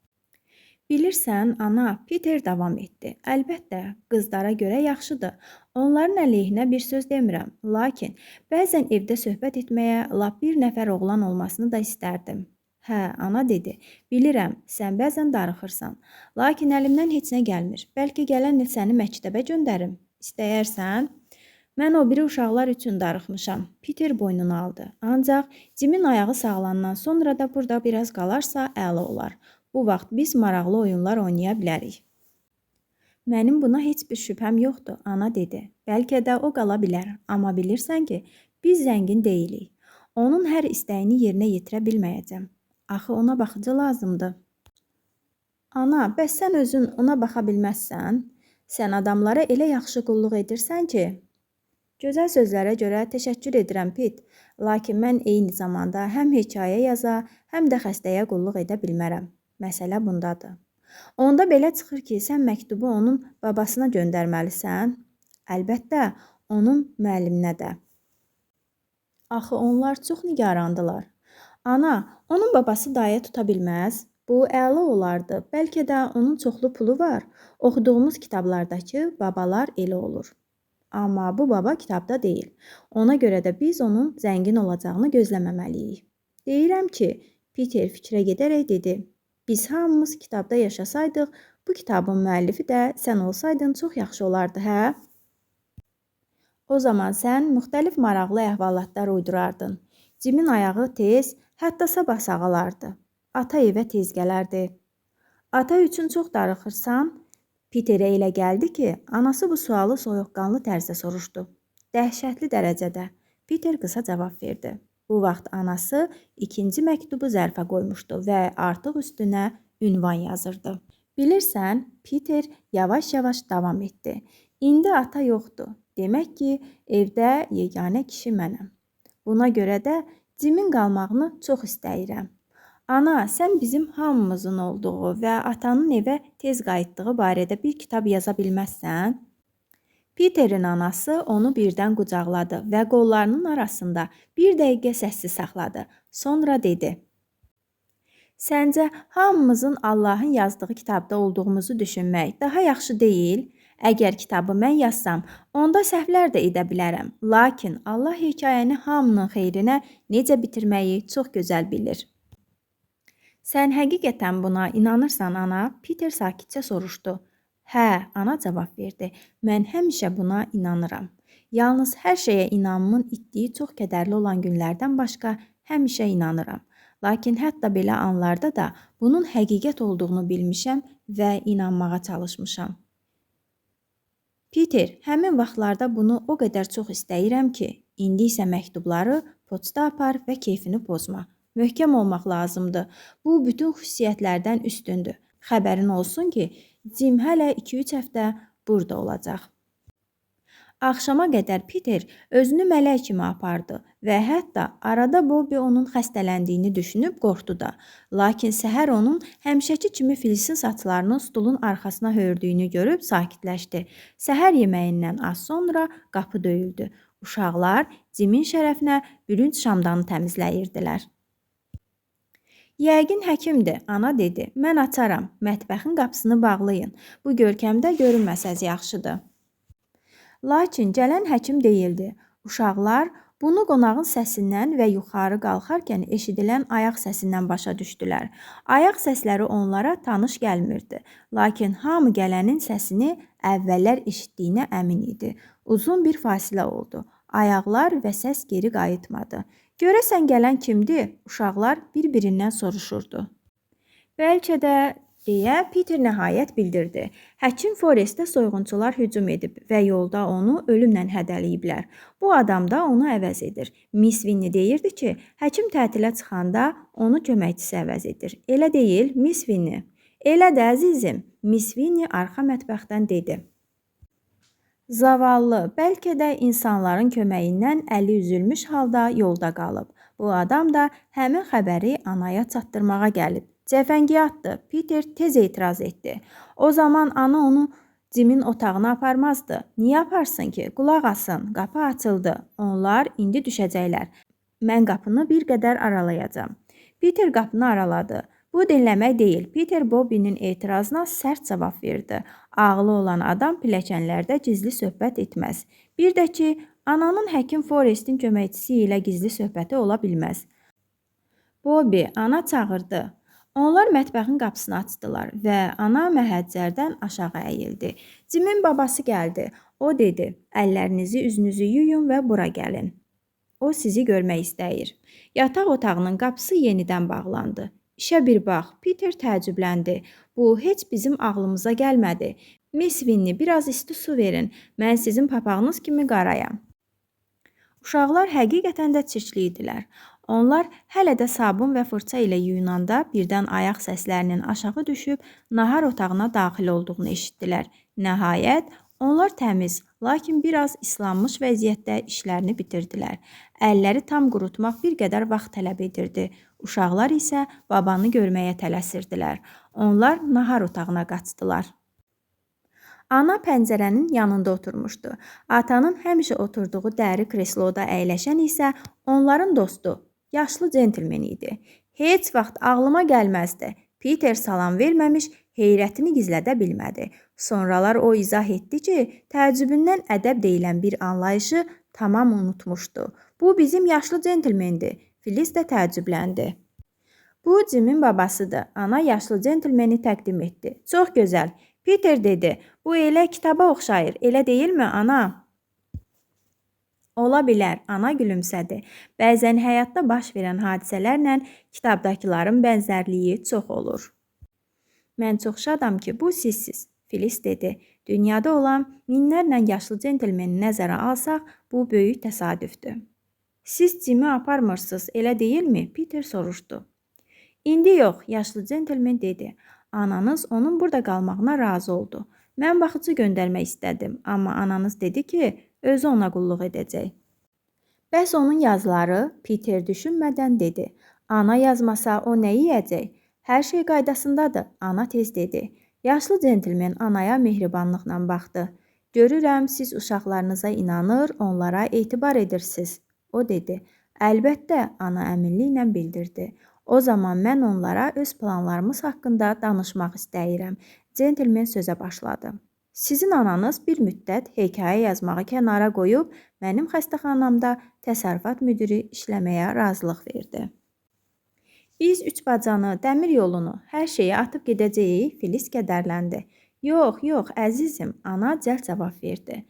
Bilirsən, ana, Peter davam etdi. Əlbəttə, qızlara görə yaxşıdır. Onların əleyhinə bir söz demirəm. Lakin bəzən evdə söhbət etməyə lap bir nəfər oğlan olmasını da istərdim. Hə, ana dedi. Bilirəm, sən bəzən darıxırsan. Lakin əlimdən heç nə gəlmir. Bəlkə gələn il səni məktəbə göndərim. İstəyərsən? Mən o biri uşaqlar üçün darıxmışam. Peter boynunu aldı. Ancaq Cimin ayağı sağlandan sonra da burada biraz qalarsa əla olar. Bu vaxt biz maraqlı oyunlar oynaya bilərik. Mənim buna heç bir şübhəm yoxdur, ana dedi. Bəlkə də o qala bilər. Amma bilirsən ki, biz zəngin deyilik. Onun hər istəyini yerinə yetirə bilməyəcəm. Axı ona baxıcı lazımdır. Ana, bəs sən özün ona baxa bilməzsən? Sən adamlara elə yaxşı qulluq edirsən ki... Gözəl sözlərə görə təşəkkür edirəm, Pit. Lakin mən eyni zamanda həm hekayə yaza, həm də xəstəyə qulluq edə bilmərəm. Məsələ bundadır. Onda belə çıxır ki, sən məktubu onun babasına göndərməlisən. Əlbəttə, onun müəlliminə də. Axı onlar çox nigarandılar. Ana, onun babası dayə tuta bilməz. Bu əla olardı. Bəlkə də onun çoxlu pulu var. Oxuduğumuz kitablardakı babalar elə olur. Amma bu baba kitabda deyil. Ona görə də biz onun zəngin olacağını gözləməməliyik. Deyirəm ki, Peter fikrə gedərək dedi. Biz hamımız kitabda yaşasaydıq, bu kitabın müəllifi də sən olsaydın çox yaxşı olardı, hə? O zaman sən müxtəlif maraqlı əhvalatlar uydurardın. Cimin ayağı tez, hətta sabah sağalardı. Ata evə tez gələrdi. Ata üçün çox darıxırsan? Peterə elə gəldi ki, anası bu sualı soyuqqanlı tərzdə soruşdu. Dəhşətli dərəcədə. Peter qısa cavab verdi. Bu vaxt anası ikinci məktubu zərfə qoymuşdu və artıq üstünə ünvan yazırdı. Bilirsən, Peter yavaş-yavaş davam etdi. İndi ata yoxdur. Demək ki, evdə yeganə kişi mənəm. Buna görə də Cimin qalmağını çox istəyirəm. Ana, sən bizim hamımızın olduğu və atanın evə tez qayıtdığı barədə bir kitab yaza bilməzsən? Peterin anası onu birdən qucaqladı və qollarının arasında bir dəqiqə səssiz saxladı. Sonra dedi. Səncə hamımızın Allahın yazdığı kitabda olduğumuzu düşünmək daha yaxşı deyil? Əgər kitabı mən yazsam, onda səhvlər də edə bilərəm. Lakin Allah hekayəni hamının xeyrinə necə bitirməyi çox gözəl bilir. Sən həqiqətən buna inanırsan, ana? Peter sakitcə soruşdu. Hə, ana cavab verdi. Mən həmişə buna inanıram. Yalnız hər şeyə inamımın itdiyi çox kədərli olan günlərdən başqa həmişə inanıram. Lakin hətta belə anlarda da bunun həqiqət olduğunu bilmişəm və inanmağa çalışmışam. Peter, həmin vaxtlarda bunu o qədər çox istəyirəm ki, indi isə məktubları poçta apar və keyfini pozma. Möhkəm olmaq lazımdır. Bu bütün xüsusiyyətlərdən üstündür. Xəbərin olsun ki, Cim hələ 2-3 həftə burada olacaq. Axşama qədər Peter özünü mələk kimi apardı və hətta arada Bobby onun xəstələndiyini düşünüb qorxdu da. Lakin səhər onun həmişəki kimi Phyllis'in saçlarını stulun arxasına hördüyünü görüb sakitləşdi. Səhər yeməyindən az sonra qapı döyüldü. Uşaqlar Cimin şərəfinə bürünc şamdanı təmizləyirdilər. Yəqin həkimdir, ana dedi. Mən açaram, mətbəxin qapısını bağlayın. Bu görkəmdə görünməsəz yaxşıdır. Lakin gələn həkim deyildi. Uşaqlar bunu qonağın səsindən və yuxarı qalxarkən eşidilən ayaq səsindən başa düşdülər. Ayaq səsləri onlara tanış gəlmirdi. Lakin hamı gələnin səsini əvvəllər eşitdiyinə əmin idi. Uzun bir fasilə oldu. Ayaqlar və səs geri qayıtmadı. Görəsən gələn kimdir? Uşaqlar bir-birindən soruşurdu. Bəlkə də deyə Peter nəhayət bildirdi. Həkim Forestə soyğunçular hücum edib və yolda onu ölümlə hədələyiblər. Bu adam da onu əvəz edir. Miss Winnie deyirdi ki, həkim tətilə çıxanda onu köməkçisi əvəz edir. Elə deyil, Miss Winnie? Elə də əzizim, Miss Winnie arxa mətbəxdən dedi. Zavallı, bəlkə də insanların köməyindən əli üzülmüş halda yolda qalıb. Bu adam da həmin xəbəri anaya çatdırmağa gəlib. Cəfəngiyatdır, Peter tez etiraz etdi. O zaman ana onu Cimin otağına aparmazdı. Niyə aparsın ki? Qulaq asın, qapı açıldı. Onlar indi düşəcəklər. Mən qapını bir qədər aralayacağam. Peter qapını araladı. Bu dinləmək deyil. Peter Bobby'nin etirazına sərt cavab verdi. Ağlı olan adam pilləkənlərdə gizli söhbət etməz. Bir də ki, ananın həkim Forrestin köməkçisi ilə gizli söhbəti ola bilməz. Bobby, ana çağırdı. Onlar mətbəxin qapısını açdılar və ana məhəccərdən aşağı əyildi. Cimin babası gəldi. O dedi, əllərinizi üzünüzü yuyun və bura gəlin. O sizi görmək istəyir. Yataq otağının qapısı yenidən bağlandı. İşə bir bax, Peter təəccübləndi. Bu heç bizim ağlımıza gəlmədi. Miss Winnie, biraz isti su verin. Mən sizin papağınız kimi qarayam. Uşaqlar həqiqətən də çirkli idilər. Onlar hələ də sabun və fırça ilə yuyunanda birdən ayaq səslərinin aşağı düşüb nahar otağına daxil olduğunu eşitdilər. Nəhayət, onlar təmiz, lakin biraz islanmış vəziyyətdə işlərini bitirdilər. Əlləri tam qurutmaq bir qədər vaxt tələb edirdi. Uşaqlar isə babanı görməyə tələsirdilər. Onlar nahar otağına qaçdılar. Ana pəncərənin yanında oturmuşdu. Atanın həmişə oturduğu dəri kresloda əyləşən isə onların dostu, yaşlı centilmen idi. Heç vaxt ağlıma gəlməzdi. Peter salam verməmiş, heyrətini gizlədə bilmədi. Sonralar o izah etdi ki, təəccübündən ədəb deyilən bir anlayışı tamam unutmuşdu. Bu bizim yaşlı centilmendir. Phyllis də təəccübləndi. Bu Cimin babasıdır. Ana yaşlı centilmeni təqdim etdi. Çox gözəl. Peter dedi, bu elə kitaba oxşayır, elə deyilmi ana? Ola bilər, ana gülümsədi. Bəzən həyatda baş verən hadisələrlə kitabdakıların bənzərliyi çox olur. Mən çox şadam ki, bu sizsiz, Phyllis dedi. Dünyada olan minlərlə yaşlı centilmeni nəzərə alsaq, bu böyük təsadüfdür. Siz Cimi aparmırsınız, elə deyilmi? Peter soruşdu. İndi yox, yaşlı centilmen dedi. Ananız onun burada qalmağına razı oldu. Mən baxıcı göndərmək istədim, amma ananız dedi ki, özü ona qulluq edəcək. Bəs onun yazıları? Peter düşünmədən dedi. Ana yazmasa o nə yeyəcək? Hər şey qaydasındadır, ana tez dedi. Yaşlı centilmen anaya mehribanlıqla baxdı. Görürəm, siz uşaqlarınıza inanır, onlara etibar edirsiniz. O dedi. Əlbəttə, ana əminliklə bildirdi. O zaman mən onlara öz planlarımız haqqında danışmaq istəyirəm. Centilmen sözə başladı. Sizin ananız bir müddət hekayə yazmağı kənara qoyub, mənim xəstəxanamda təsərrüfat müdiri işləməyə razılıq verdi. Biz üç bacanı, dəmir yolunu, hər şeyi atıb gedəcəyik, Phyllis kədərləndi. Yox, əzizim, ana cəld cavab verdi.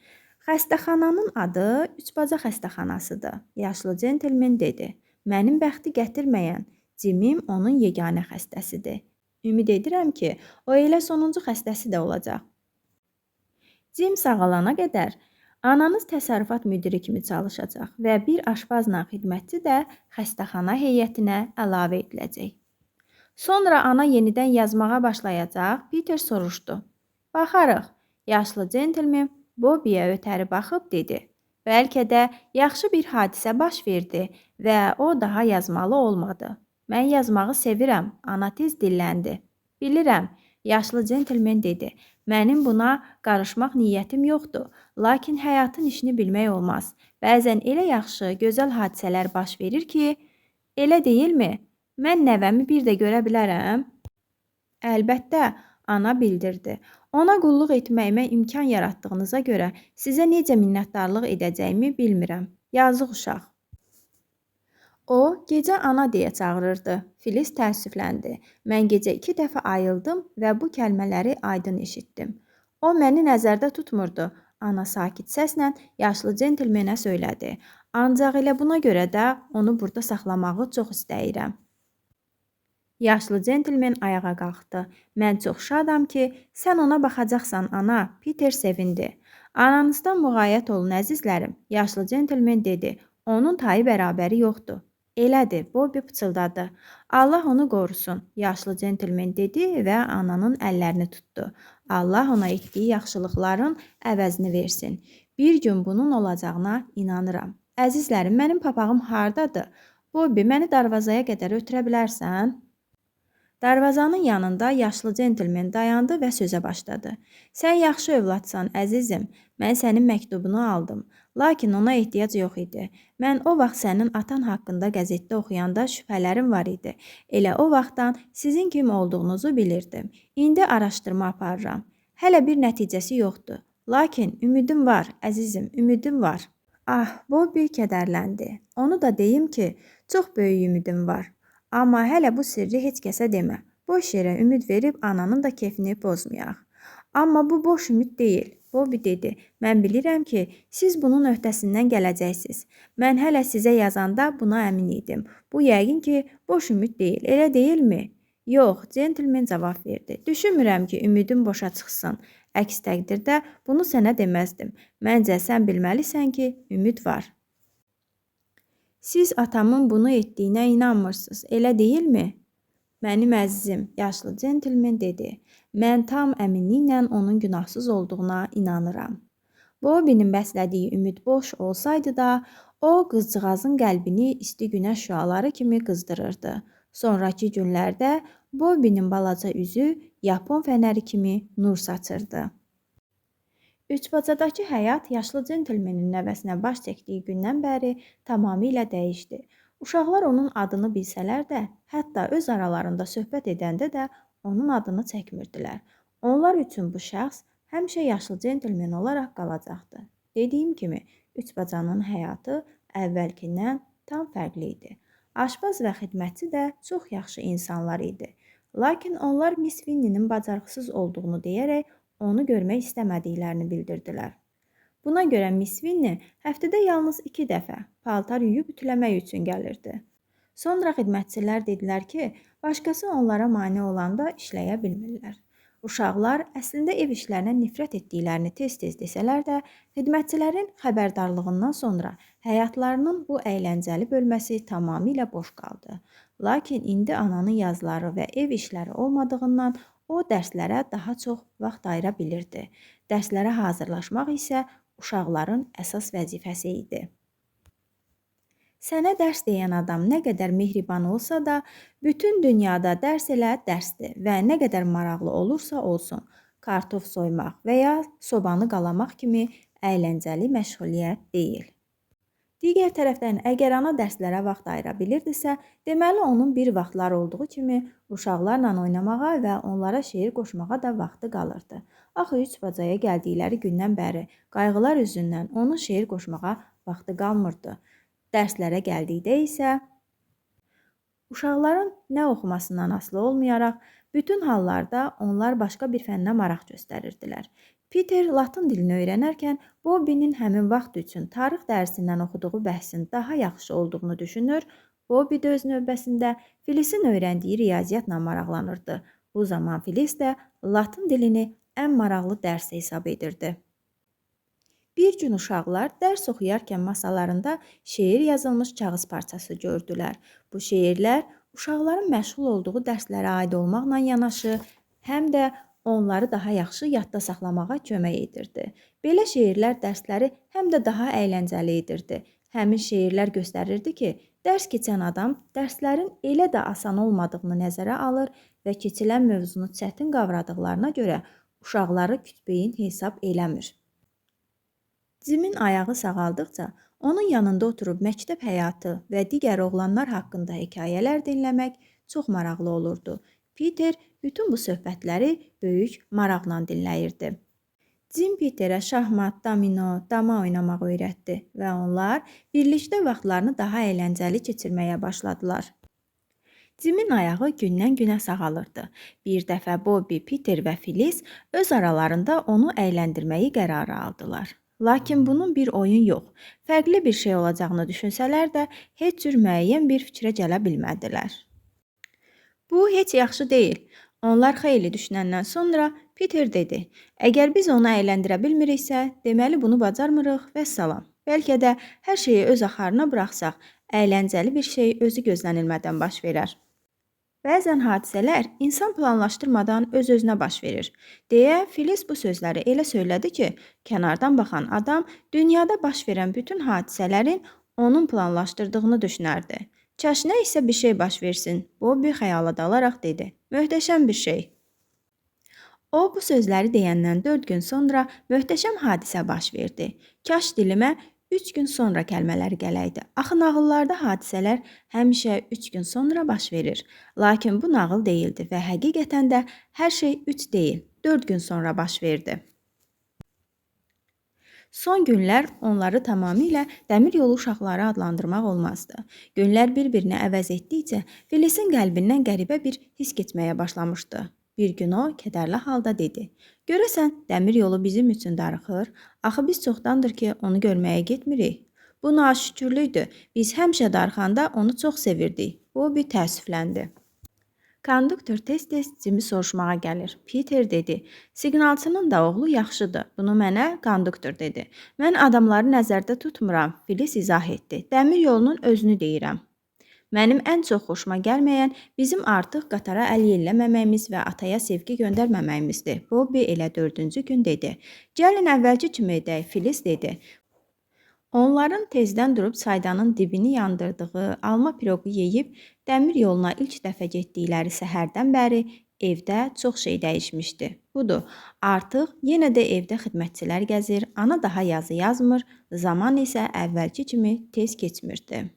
Xəstəxananın adı Üçbaca xəstəxanasıdır, yaşlı centilmen dedi. Mənim bəxti gətirməyən, Cimim onun yeganə xəstəsidir. Ümid edirəm ki, o elə sonuncu xəstəsi də olacaq. Cim sağalana qədər ananız təsərrüfat müdiri kimi çalışacaq və bir aşpazla xidmətçi də xəstəxana heyətinə əlavə ediləcək. Sonra ana yenidən yazmağa başlayacaq. Peter soruşdu. Baxarıq, yaşlı centlmen Bobby'yə ötəri baxıb dedi. Bəlkə də yaxşı bir hadisə baş verdi və o daha yazmalı olmadı. Mən yazmağı sevirəm, ana tez dilləndi. Bilirəm, yaşlı centlmen dedi. Mənim buna qarışmaq niyyətim yoxdur, lakin həyatın işini bilmək olmaz. Bəzən elə yaxşı, gözəl hadisələr baş verir ki, elə deyilmi? Mən nəvəmi bir də görə bilərəm? Əlbəttə, ana bildirdi. Ona qulluq etməyimə imkan yaratdığınıza görə sizə necə minnətdarlıq edəcəyimi bilmirəm. Yazıq uşaq. O, gecə ana deyə çağırırdı. Filiz təəssüfləndi. Mən gecə 2 dəfə ayıldım və bu kəlmələri aydın eşitdim. O, məni nəzərdə tutmurdu. Ana sakit səslə yaşlı centlmenə söylədi. Ancaq elə buna görə də onu burada saxlamağı çox istəyirəm. Yaşlı centlmen ayağa qalxdı. Mən çox şadam ki, sən ona baxacaqsan, ana. Peter sevindi. Ananızdan müğayət olun, əzizlərim. Yaşlı centlmen dedi. Onun tayı bərabəri yoxdur. Elədir, Bobby pıçıldadı. Allah onu qorusun, yaşlı centlmen dedi və ananın əllərini tutdu. Allah ona etdiyi yaxşılıqların əvəzini versin. Bir gün bunun olacağına inanıram. Əzizlərim, mənim papağım hardadır? Bobby, məni darvazaya qədər ötürə bilərsən? Darvazanın yanında yaşlı centlmen dayandı və sözə başladı. Sən yaxşı övladsan, əzizim. Mən sənin məktubunu aldım. Lakin ona ehtiyac yox idi. Mən o vaxt sənin atan haqqında qəzetdə oxuyanda şübhələrim var idi. Elə o vaxtdan sizin kim olduğunuzu bilirdim. İndi araşdırma aparıram. Hələ bir nəticəsi yoxdur. Lakin ümidim var, əzizim, ümidim var. Ah, Bobby kədərləndi. Onu da deyim ki, çox böyük ümidim var. Amma hələ bu sirri heç kəsə demə. Boş yerə ümid verib ananın da keyfini pozmayaq. Amma bu boş ümid deyil, Bobby dedi. Mən bilirəm ki, siz bunun öhdəsindən gələcəksiniz. Mən hələ sizə yazanda buna əmin idim. Bu yəqin ki, boş ümid deyil, elə deyilmi? Yox, centlmen cavab verdi. Düşünmürəm ki, ümidim boşa çıxsın. Əks təqdirdə bunu sənə deməzdim. Məncə sən bilməlisən ki, ümid var. Siz atamın bunu etdiyinə inanmırsınız, elə deyilmi? Mənim əzizim, yaşlı centlmen dedi. Mən tam əminliklə onun günahsız olduğuna inanıram. Bobby'nin bəslədiyi ümid boş olsaydı da, o qızcığazın qəlbini isti günəş şüaları kimi qızdırırdı. Sonrakı günlərdə Bobby'nin balaca üzü Yapon fənəri kimi nur saçırdı. Üçbacadakı həyat yaşlı centlmenin nəvəsinə baş çəkdiyi gündən bəri tamamilə dəyişdi. Uşaqlar onun adını bilsələr də, hətta öz aralarında söhbət edəndə də onun adını çəkmirdilər. Onlar üçün bu şəxs həmişə yaşlı centlmen olaraq qalacaqdı. Dediyim kimi, üçbacanın həyatı əvvəlkindən tam fərqli idi. Aşpaz və xidmətçi də çox yaxşı insanlar idi. Lakin onlar Miss Winnie'nin bacarıqsız olduğunu deyərək onu görmək istəmədiklərini bildirdilər. Buna görə Miss Winnie həftədə yalnız 2 dəfə paltar yuyub ütüləmək üçün gəlirdi. Sonra xidmətçilər dedilər ki, başqası onlara mane olanda işləyə bilmirlər. Uşaqlar əslində ev işlərinə nifrət etdiklərini tez-tez desələr də, xidmətçilərin xəbərdarlığından sonra həyatlarının bu əyləncəli bölməsi tamamilə boş qaldı. Lakin indi ananın yazıları və ev işləri olmadığından o dərslərə daha çox vaxt ayıra bilirdi. Dərslərə hazırlaşmaq isə uşaqların əsas vəzifəsi idi. Sənə dərs deyən adam nə qədər mehriban olsa da, bütün dünyada dərs elə dərsdir və nə qədər maraqlı olursa olsun, kartof soymaq və ya sobanı qalamaq kimi əyləncəli məşğuliyyət deyil. Digər tərəfdən, əgər ana dərslərə vaxt ayıra bilirdisə, deməli onun bir vaxtlar olduğu kimi uşaqlarla oynamağa və onlara şeir qoşmağa da vaxtı qalırdı. Axı üç bacaya gəldikləri gündən bəri qayğılar üzündən onun şeir qoşmağa vaxtı qalmırdı. Dərslərə gəldikdə isə uşaqların nə oxumasından asılı olmayaraq, bütün hallarda onlar başqa bir fənnə maraq göstərirdilər. Peter latın dilini öyrənərkən Bobby'nin həmin vaxt üçün tarix dərsindən oxuduğu bəhsin daha yaxşı olduğunu düşünür, Bobby də öz növbəsində Filizin öyrəndiyi riyaziyyatla maraqlanırdı. Bu zaman Filiz də latın dilini ən maraqlı dərs hesab edirdi. Bir gün uşaqlar dərs oxuyarkən masalarında şeir yazılmış kağız parçası gördülər. Bu şeirlər uşaqların məşğul olduğu dərslərə aid olmaqla yanaşı, həm də onları daha yaxşı yadda saxlamağa kömək edirdi. Belə şeirlər dərsləri həm də daha əyləncəli edirdi. Həmin şeirlər göstərirdi ki, dərs keçən adam dərslərin elə də asan olmadığını nəzərə alır və keçilən mövzunu çətin qavradıqlarına görə uşaqları kütbeyin hesab eləmir. Cimin ayağı sağaldıqca onun yanında oturub məktəb həyatı və digər oğlanlar haqqında hekayələr dinləmək çox maraqlı olurdu. Peter bütün bu söhbətləri böyük maraqla dinləyirdi. Cim Peterə şahmat, domino, dama oynamaq öyrətdi və onlar birlikdə vaxtlarını daha əyləncəli keçirməyə başladılar. Cimin ayağı gündən-günə sağalırdı. Bir dəfə Bobby, Peter və Filiz öz aralarında onu əyləndirməyi qərara aldılar. Lakin bunun bir oyun yox, fərqli bir şey olacağını düşünsələr də heç cür müəyyən bir fikrə gələ bilmədilər. Bu heç yaxşı deyil. Onlar xeyli düşünəndən sonra Peter dedi, əgər biz onu əyləndirə bilmiriksə, deməli bunu bacarmırıq və salam. Bəlkə də hər şeyi öz axarına buraxsaq, əyləncəli bir şey özü gözlənilmədən baş verər. Bəzən hadisələr insan planlaşdırmadan öz-özünə baş verir, deyə Filiz bu sözləri elə söylədi ki, kənardan baxan adam dünyada baş verən bütün hadisələrin onun planlaşdırdığını düşünərdi. Kaş nə isə bir şey baş versin, Bobby xəyala dalaraq dedi. Möhtəşəm bir şey. O, bu sözləri deyəndən 4 gün sonra möhtəşəm hadisə baş verdi. Kaş dilimə 3 gün sonra kəlmələri gələydi. Axı nağıllarda hadisələr həmişə 3 gün sonra baş verir. Lakin bu nağıl deyildi və həqiqətən də hər şey 3 deyil, 4 gün sonra baş verdi. Son günlər onları tamamilə dəmir yolu uşaqları adlandırmaq olmazdı. Günlər bir-birini əvəz etdikcə Filizin qəlbindən qəribə bir his keçməyə başlamışdı. Bir gün o, kədərli halda dedi. Görəsən, dəmir yolu bizim üçün darıxır. Axı biz çoxdandır ki, onu görməyə getmirik. Bu naşükürlükdür. Biz həmişə darıxanda onu çox sevirdik. Bobby təəssüfləndi. Konduktor tez-tez Cimi soruşmağa gəlir. Peter dedi. Siqnalçının da oğlu yaxşıdır. Bunu mənə konduktor dedi. Mən adamları nəzərdə tutmuram. Filiz izah etdi. Dəmir yolunun özünü deyirəm. Mənim ən çox xoşuma gəlməyən bizim artıq qatara əl yelləməməyimiz və ataya sevgi göndərməməyimizdir. Bobby elə 4-cü gün dedi. Gəlin əvvəlki kimi edək, Filiz dedi. Onların tezdən durub çaydanın dibini yandırdığı, alma piroqu yeyib, dəmir yoluna ilk dəfə getdikləri səhərdən bəri evdə çox şey dəyişmişdi. Budur, artıq yenə də evdə xidmətçilər gəzir, ana daha yazı yazmır, zaman isə əvvəlki kimi tez keçmirdi.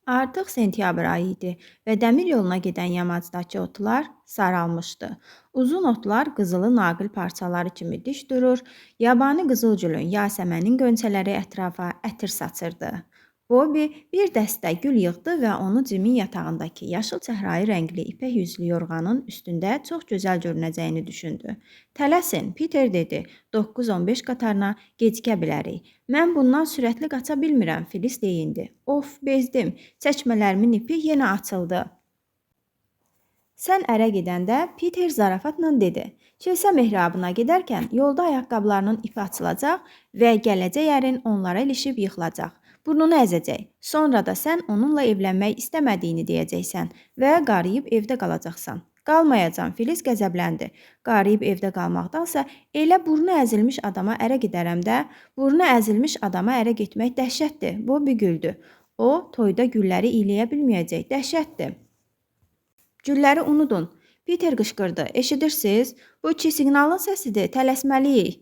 Artıq sentyabr ayı idi və dəmir yoluna gedən yamacdakı otlar saralmışdı. Uzun otlar qızılı naqil parçaları kimi diş durur, yabani qızılgülün, yasəmənin qönçələri ətrafa ətir saçırdı. Bobby bir dəstə gül yığdı və onu Cimin yatağındakı yaşıl çəhrayı rəngli ipək yüzlü yorğanın üstündə çox gözəl görünəcəyini düşündü. Tələsin, Peter dedi, 9-15 qatarına gecikə bilərik. Mən bundan sürətli qaça bilmirəm, Filiz deyindi. Of, bezdim, çəkmələrimin ipi yenə açıldı. Sən ərə gedəndə Peter zarafatla dedi. Kilsə mehrabına gedərkən yolda ayaqqabılarının ipi açılacaq və gələcək ərin onlara ilişib yıxılacaq. Burnunu əzəcək. Sonra da sən onunla evlənmək istəmədiyini deyəcəksən və qarıyıb evdə qalacaqsan. Qalmayacam, Filiz qəzəbləndi. Qarıyıb evdə qalmaqdansa elə burnu əzilmiş adama ərə gedərəm də, burnu əzilmiş adama ərə getmək dəhşətdir. Bobby güldü. O, toyda gülləri iyləyə bilməyəcək, dəhşətdir. Gülləri unudun. Peter qışqırdı. Eşidirsiniz? Bu iki siqnalın səsidir, tələsməliyik.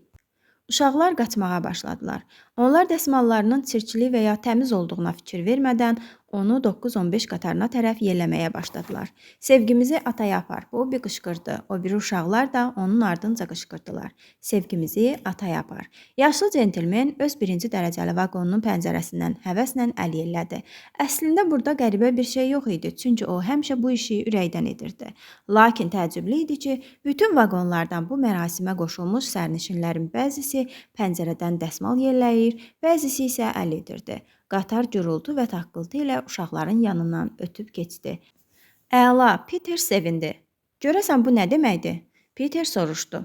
Uşaqlar qaçmağa başladılar. Onlar dəsmallarının çirkli və ya təmiz olduğuna fikir vermədən onu 9-15 qatarına tərəf yelləməyə başladılar. Sevgimizi ataya apar, Bobby qışqırdı. O biri uşaqlar da onun ardınca qışqırdılar. Sevgimizi ataya apar. Yaşlı centilmen öz 1-ci dərəcəli vaqonunun pəncərəsindən həvəslə əl yellədi. Əslində burada qəribə bir şey yox idi, çünki o həmişə bu işi ürəkdən edirdi. Lakin təəccüblü idi ki, bütün vaqonlardan bu mərasimə qoşulmuş sərnişinlərin bəzisi pəncərədən dəsmal yelləyir, bəzisi isə əl edirdi. Qatar gürultu və taqqıltı ilə uşaqların yanından ötüb keçdi. Əla, Peter sevindi. Görəsən bu nə deməkdir? Peter soruşdu.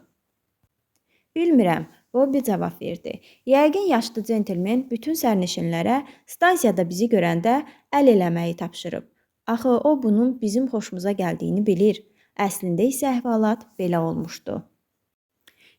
Bilmirəm, Bobbi cavab verdi. Yəqin yaşlı centlmen bütün sərnişinlərə stansiyada bizi görəndə əl eləməyi tapşırıb. Axı o bunun bizim xoşumuza gəldiyini bilir. Əslində isə əhvalat belə olmuşdu.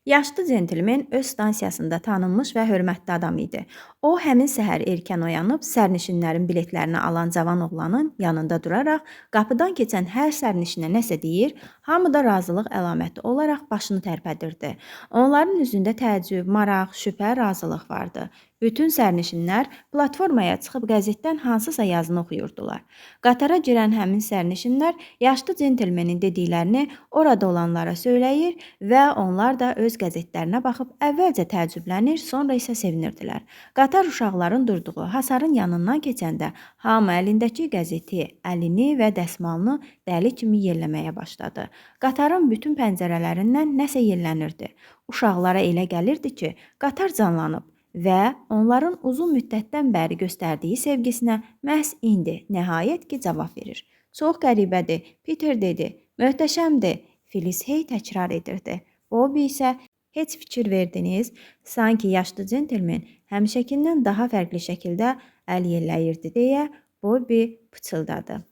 Yaşlı centlmen öz stansiyasında tanınmış və hörmətli adam idi. O, həmin səhər erkən oyanıb, sərnişinlərin biletlərini alan cavan oğlanın yanında duraraq, qapıdan keçən hər sərnişinə nəsə deyir, hamı da razılıq əlaməti olaraq başını tərpədirdi. Onların üzündə təəccüb, maraq, şübhə, razılıq vardı. Bütün sərnişinlər platformaya çıxıb qəzetdən hansısa yazını oxuyurdular. Qatara girən həmin sərnişinlər yaşlı centlmenin dediklərini orada olanlara söyləyir və onlar da öz qəzetlərinə baxıb əvvəlcə təəccüblənir, sonra isə sevinirdilər. Qatar uşaqların durduğu hasarın yanından keçəndə hamı əlindəki qəzeti, əlini və dəsmalını dəli kimi yelləməyə başladı. Qatarın bütün pəncərələrindən nəsə yellənirdi. Uşaqlara elə gəlirdi ki, qatar canlanıb və onların uzun müddətdən bəri göstərdiyi sevgisinə məhz indi nəhayət ki cavab verir. Çox qəribədir, Peter dedi. Möhtəşəmdir, Filiz hey təkrar edirdi. Bobbi isə heç fikir verdiniz, sanki yaşlı centlmen həmişəkindən daha fərqli şəkildə əl yelləyirdi deyə Bobbi pıçıldadı.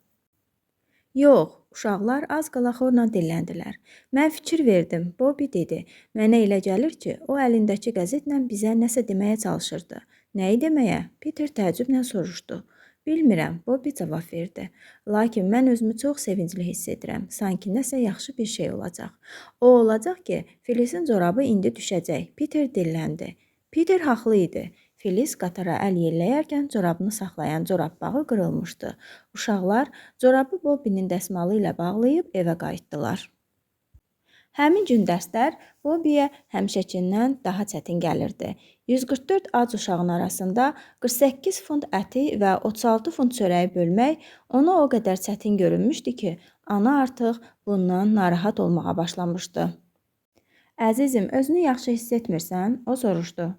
Yox, uşaqlar az qala xorla dilləndilər. Mən fikir verdim, Bobbi dedi. Mənə elə gəlir ki, o əlindəki qəzetlə bizə nəsə deməyə çalışırdı. Nəyi deməyə? Peter təəccüblə soruşdu. Bilmirəm, Bobbi cavab verdi. Lakin mən özümü çox sevincli hiss edirəm. Sanki nəsə yaxşı bir şey olacaq. O olacaq ki, Filizin corabı indi düşəcək. Peter dilləndi. Peter haqlı idi. Filiz qatara əl yelləyərkən corabını saxlayan corab bağı qırılmışdı. Uşaqlar corabı Bobbinin dəsmalı ilə bağlayıb evə qayıtdılar. Həmin gün dərslər Bobbiyə həmişəkindən daha çətin gəlirdi. 144 ac uşağın arasında 48 funt əti və 36 funt çörəyi bölmək ona o qədər çətin görünmüşdü ki, ana artıq bundan narahat olmağa başlamışdı. Əzizim, özünü yaxşı hiss etmirsən? O soruşdu.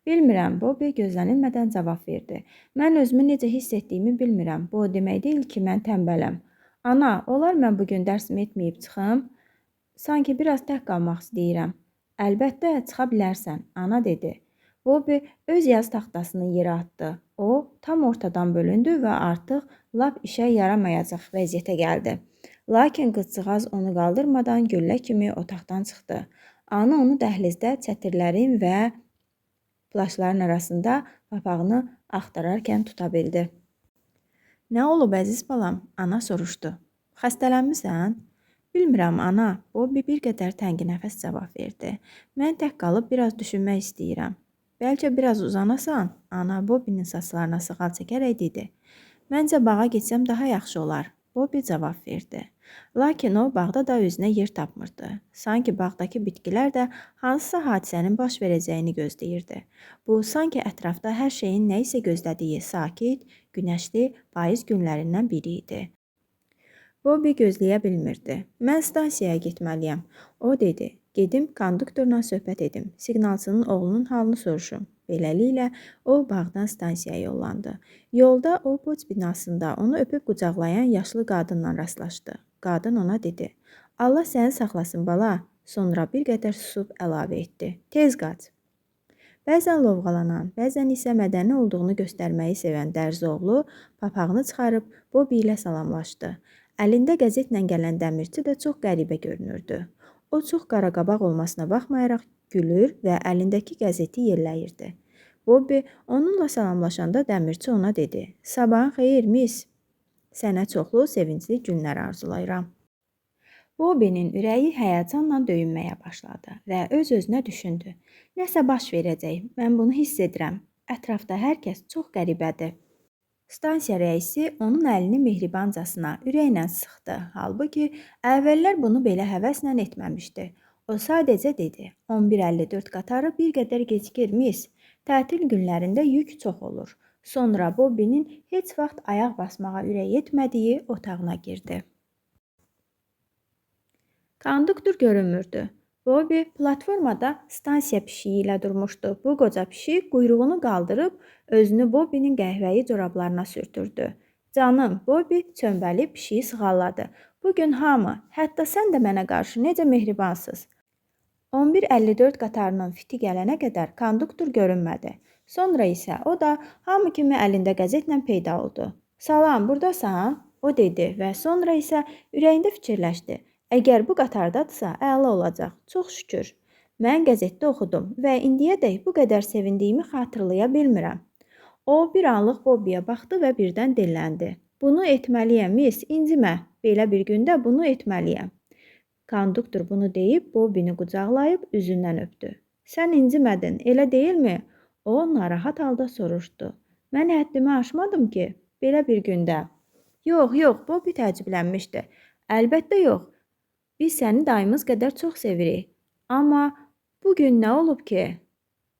Bilmirəm, Bobbi gözlənilmədən cavab verdi. Mən özümü necə hiss etdiyimi bilmirəm. Bu o demək deyil ki, mən tənbələm. Ana, olar mən bugün dərsimi etməyib çıxım? Sanki biraz tək qalmaq istəyirəm. Əlbəttə, çıxa bilərsən, ana dedi. Bobbi öz yazı taxtasını yerə atdı. O, tam ortadan bölündü və artıq lap işə yaramayacaq vəziyyətə gəldi. Lakin qızcığaz onu qaldırmadan güllə kimi otaqdan çıxdı. Ana onu dəhlizdə çətirlərin və plaşların arasında papağını axtararkən tuta bildi. Nə olub əziz balam? Ana soruşdu. Xəstələnmisən? Bilmirəm, ana. Bobbi bir qədər təngi nəfəs cavab verdi. Mən tək qalıb biraz düşünmək istəyirəm. Bəlkə biraz uzanasan? Ana Bobbinin saçlarına sığal çəkərək dedi. Məncə bağa getsəm daha yaxşı olar. Bobbi cavab verdi. Lakin o bağda da özünə yer tapmırdı. Sanki bağdakı bitkilər də hansısa hadisənin baş verəcəyini gözləyirdi. Bu, sanki ətrafda hər şeyin nə isə gözlədiyi sakit, günəşli payız günlərindən biri idi. Bobbi gözləyə bilmirdi. Mən stansiyaya getməliyəm. O dedi. Gedim, konduktorla söhbət edim. Siqnalçının oğlunun halını soruşum. Beləliklə, o bağdan stansiyaya yollandı. Yolda o poçt binasında onu öpüb qucaqlayan yaşlı qadınla rastlaşdı. Qadın ona dedi. Allah səni saxlasın bala. Sonra bir qədər susub əlavə etdi. Tez qaç. Bəzən lovğalanan, bəzən isə mədəni olduğunu göstərməyi sevən Dərzioğlu papağını çıxarıb Bobbi ilə salamlaşdı. Əlində qəzetlə gələn dəmirçi də çox qəribə görünürdü. O çox qaraqabaq olmasına baxmayaraq gülür və əlindəki qəzeti yelləyirdi. Bobbi onunla salamlaşanda dəmirçi ona dedi. Sabahın xeyir, mis. Sənə çoxlu sevincli günlər arzulayıram. Bobbinin ürəyi həyəcanla döyünməyə başladı və öz-özünə düşündü. Nəsə baş verəcək, mən bunu hiss edirəm. Ətrafda hər kəs çox qəribədir. Stansiya rəisi onun əlini mehribancasına ürəklə sıxdı. Halbuki əvvəllər bunu belə həvəslə etməmişdi. O sadəcə dedi, 11:54 qatarı bir qədər gecikir, mis. Tətil günlərində yük çox olur. Sonra Bobbinin heç vaxt ayaq basmağa ürək etmədiyi otağına girdi. Konduktor görünmürdü. Bobby platformada stansiya pişiyi ilə durmuşdu. Bu qoca pişik quyruğunu qaldırıb özünü Bobby'nin qəhvəyi corablarına sürtürdü. Canım, Bobby çömbəlib pişiyi sığalladı. Bugün hamı, hətta sən də mənə qarşı necə mehribansız. 11:54 qatarının fiti gələnə qədər konduktor görünmədi. Sonra isə o da hamı kimi əlində qəzetlə peyda oldu. Salam, buradasan? O dedi və sonra isə ürəyində fikirləşdi. Əgər bu qatardadırsa, əla olacaq. Çox şükür. Mən qəzetdə oxudum və indiyədək bu qədər sevindiyimi xatırlaya bilmirəm. O bir anlıq Bobby'yə baxdı və birdən dilləndi. Bunu etməliyəm, miss, incimə. Belə bir gündə bunu etməliyəm. Konduktor bunu deyib Bobby'ni qucaqlayıb üzündən öpdü. Sən incimədin, elə deyilmi? O narahat halda soruşdu. Mən həddimi aşmadım ki, belə bir gündə. Yox, Bobby təəccüblənmişdi. Əlbəttə yox. Biz səni dayımız qədər çox sevirik. Amma bugün nə olub ki?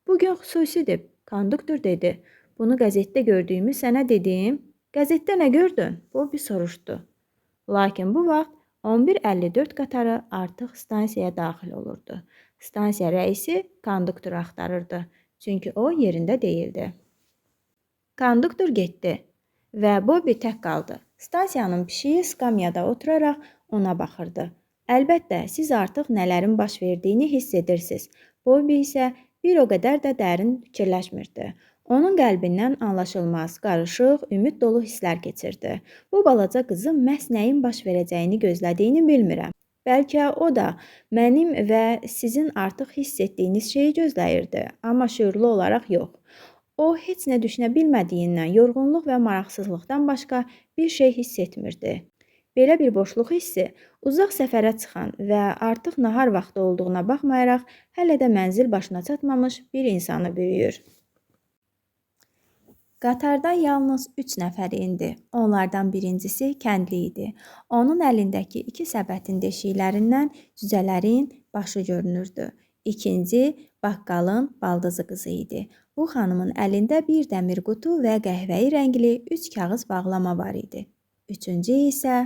Bugün xüsusidir, konduktor dedi. Bunu qəzetdə gördüyümü sənə dedim. Qəzetdə nə gördün? Bobby soruşdu. Lakin bu vaxt 11:54 qatarı artıq stansiyaya daxil olurdu. Stansiya rəisi konduktoru axtarırdı. Çünki o yerində deyildi. Konduktor getdi və Bobby tək qaldı. Stansiyanın pişiyi skamyada oturaraq ona baxırdı. Əlbəttə, siz artıq nələrin baş verdiyini hiss edirsiniz. Bobby isə bir o qədər də dərin fikirləşmirdi. Onun qəlbindən anlaşılmaz, qarışıq, ümid dolu hisslər keçirdi. Bu balaca qızın məhz nəyin baş verəcəyini gözlədiyini bilmirəm. Bəlkə o da mənim və sizin artıq hiss etdiyiniz şeyi gözləyirdi, amma şüurlu olaraq yox. O, heç nə düşünə bilmədiyindən, yorğunluq və maraqsızlıqdan başqa bir şey hiss etmirdi. Belə bir boşluq hissi uzaq səfərə çıxan və artıq nahar vaxtı olduğuna baxmayaraq, hələ də mənzil başına çatmamış bir insanı bürüyür. Qatardan yalnız 3 nəfər indi. Onlardan birincisi kəndli idi. Onun əlindəki 2 səbətin deşiklərindən cücələrin başı görünürdü. İkinci, baqqalın baldızı qızı idi. Bu xanımın əlində bir dəmir qutu və qəhvəyi rəngli 3 kağız bağlama var idi. Üçüncü isə,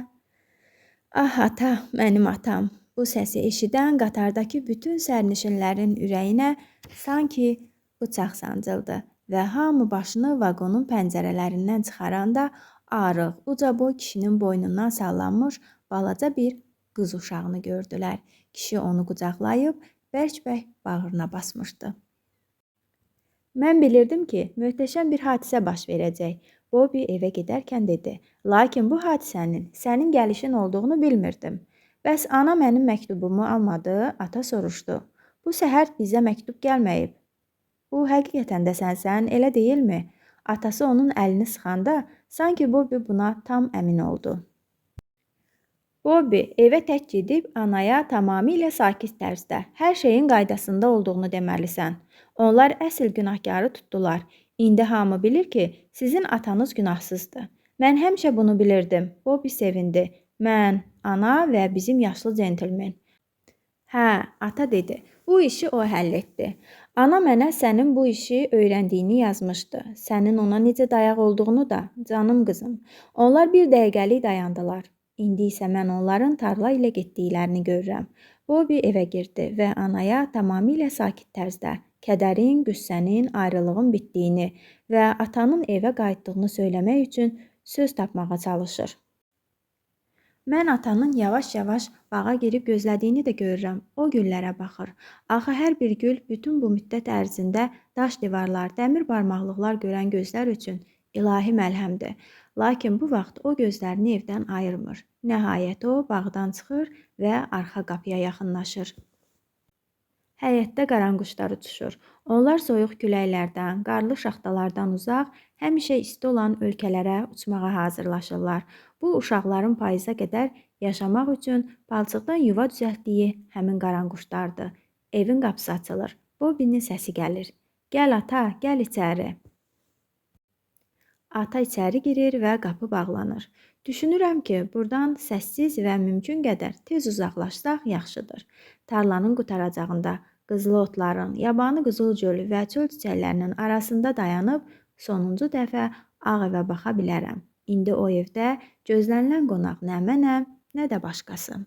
ah ata, mənim atam. Bu səsi eşidən qatardakı bütün sərnişinlərin ürəyinə sanki bıçaq sancıldı. Və hamı başını vaqonun pəncərələrindən çıxaranda arıq, ucaboy kişinin boynundan sallanmış balaca bir qız uşağını gördülər. Kişi onu qucaqlayıb bərk-bərk bağrına basmışdı. Mən bilirdim ki, möhtəşəm bir hadisə baş verəcək. Bobby evə gedərkən dedi. Lakin bu hadisənin sənin gəlişin olduğunu bilmirdim. Bəs ana mənim məktubumu almadı, ata soruşdu. Bu səhər bizə məktub gəlməyib. Bu həqiqətən də sənsən, elə deyilmi? Atası onun əlini sıxanda sanki Bobby buna tam əmin oldu. Bobby evə tək gedib anaya tamamilə sakit tərzdə hər şeyin qaydasında olduğunu deməlisən. Onlar əsl günahkarı tutdular. İndi hamı bilir ki, sizin atanız günahsızdır. Mən həmişə bunu bilirdim. Bobby sevindi. Mən, ana və bizim yaşlı centlmen. Hə, ata dedi. Bu işi o həll etdi. Ana mənə sənin bu işi öyrəndiyini yazmışdı. Sənin ona necə dayaq olduğunu da, canım qızım. Onlar bir dəqiqəlik dayandılar. İndi isə mən onların tarla ilə getdiklərini görürəm. Bobby evə girdi və anaya tamamilə sakit tərzdə kədərin, qüssənin, ayrılığın bitdiyini və atanın evə qayıtdığını söyləmək üçün söz tapmağa çalışır. Mən atanın yavaş-yavaş bağa girib gözlədiyini də görürəm. O güllərə baxır. Axı hər bir gül bütün bu müddət ərzində daş divarlar, dəmir barmaqlıqlar görən gözlər üçün ilahi məlhəmdir. Lakin bu vaxt o gözlərini evdən ayırmır. Nəhayət o bağdan çıxır və arxa qapıya yaxınlaşır. Həyətdə qaranquşlar uçuşur. Onlar soyuq küləklərdən, qarlı şaxtalardan uzaq, həmişə isti olan ölkələrə uçmağa hazırlaşırlar. Bu, uşaqların payıza qədər yaşamaq üçün palçıqdan yuva düzəltdiyi həmin qaranquşlardır. Evin qapısı açılır. Bobby'nin səsi gəlir. Gəl ata, gəl içəri. Ata içəri girir və qapı bağlanır. Düşünürəm ki, buradan səssiz və mümkün qədər tez uzaqlaşsaq yaxşıdır. Tarlanın qutaracağında qızılı otların, yabani qızıl gölü və çöl çiçəklərinin arasında dayanıb sonuncu dəfə ağ evə baxa bilərəm. İndi o evdə gözlənilən qonaq nə mənəm, nə də başqası.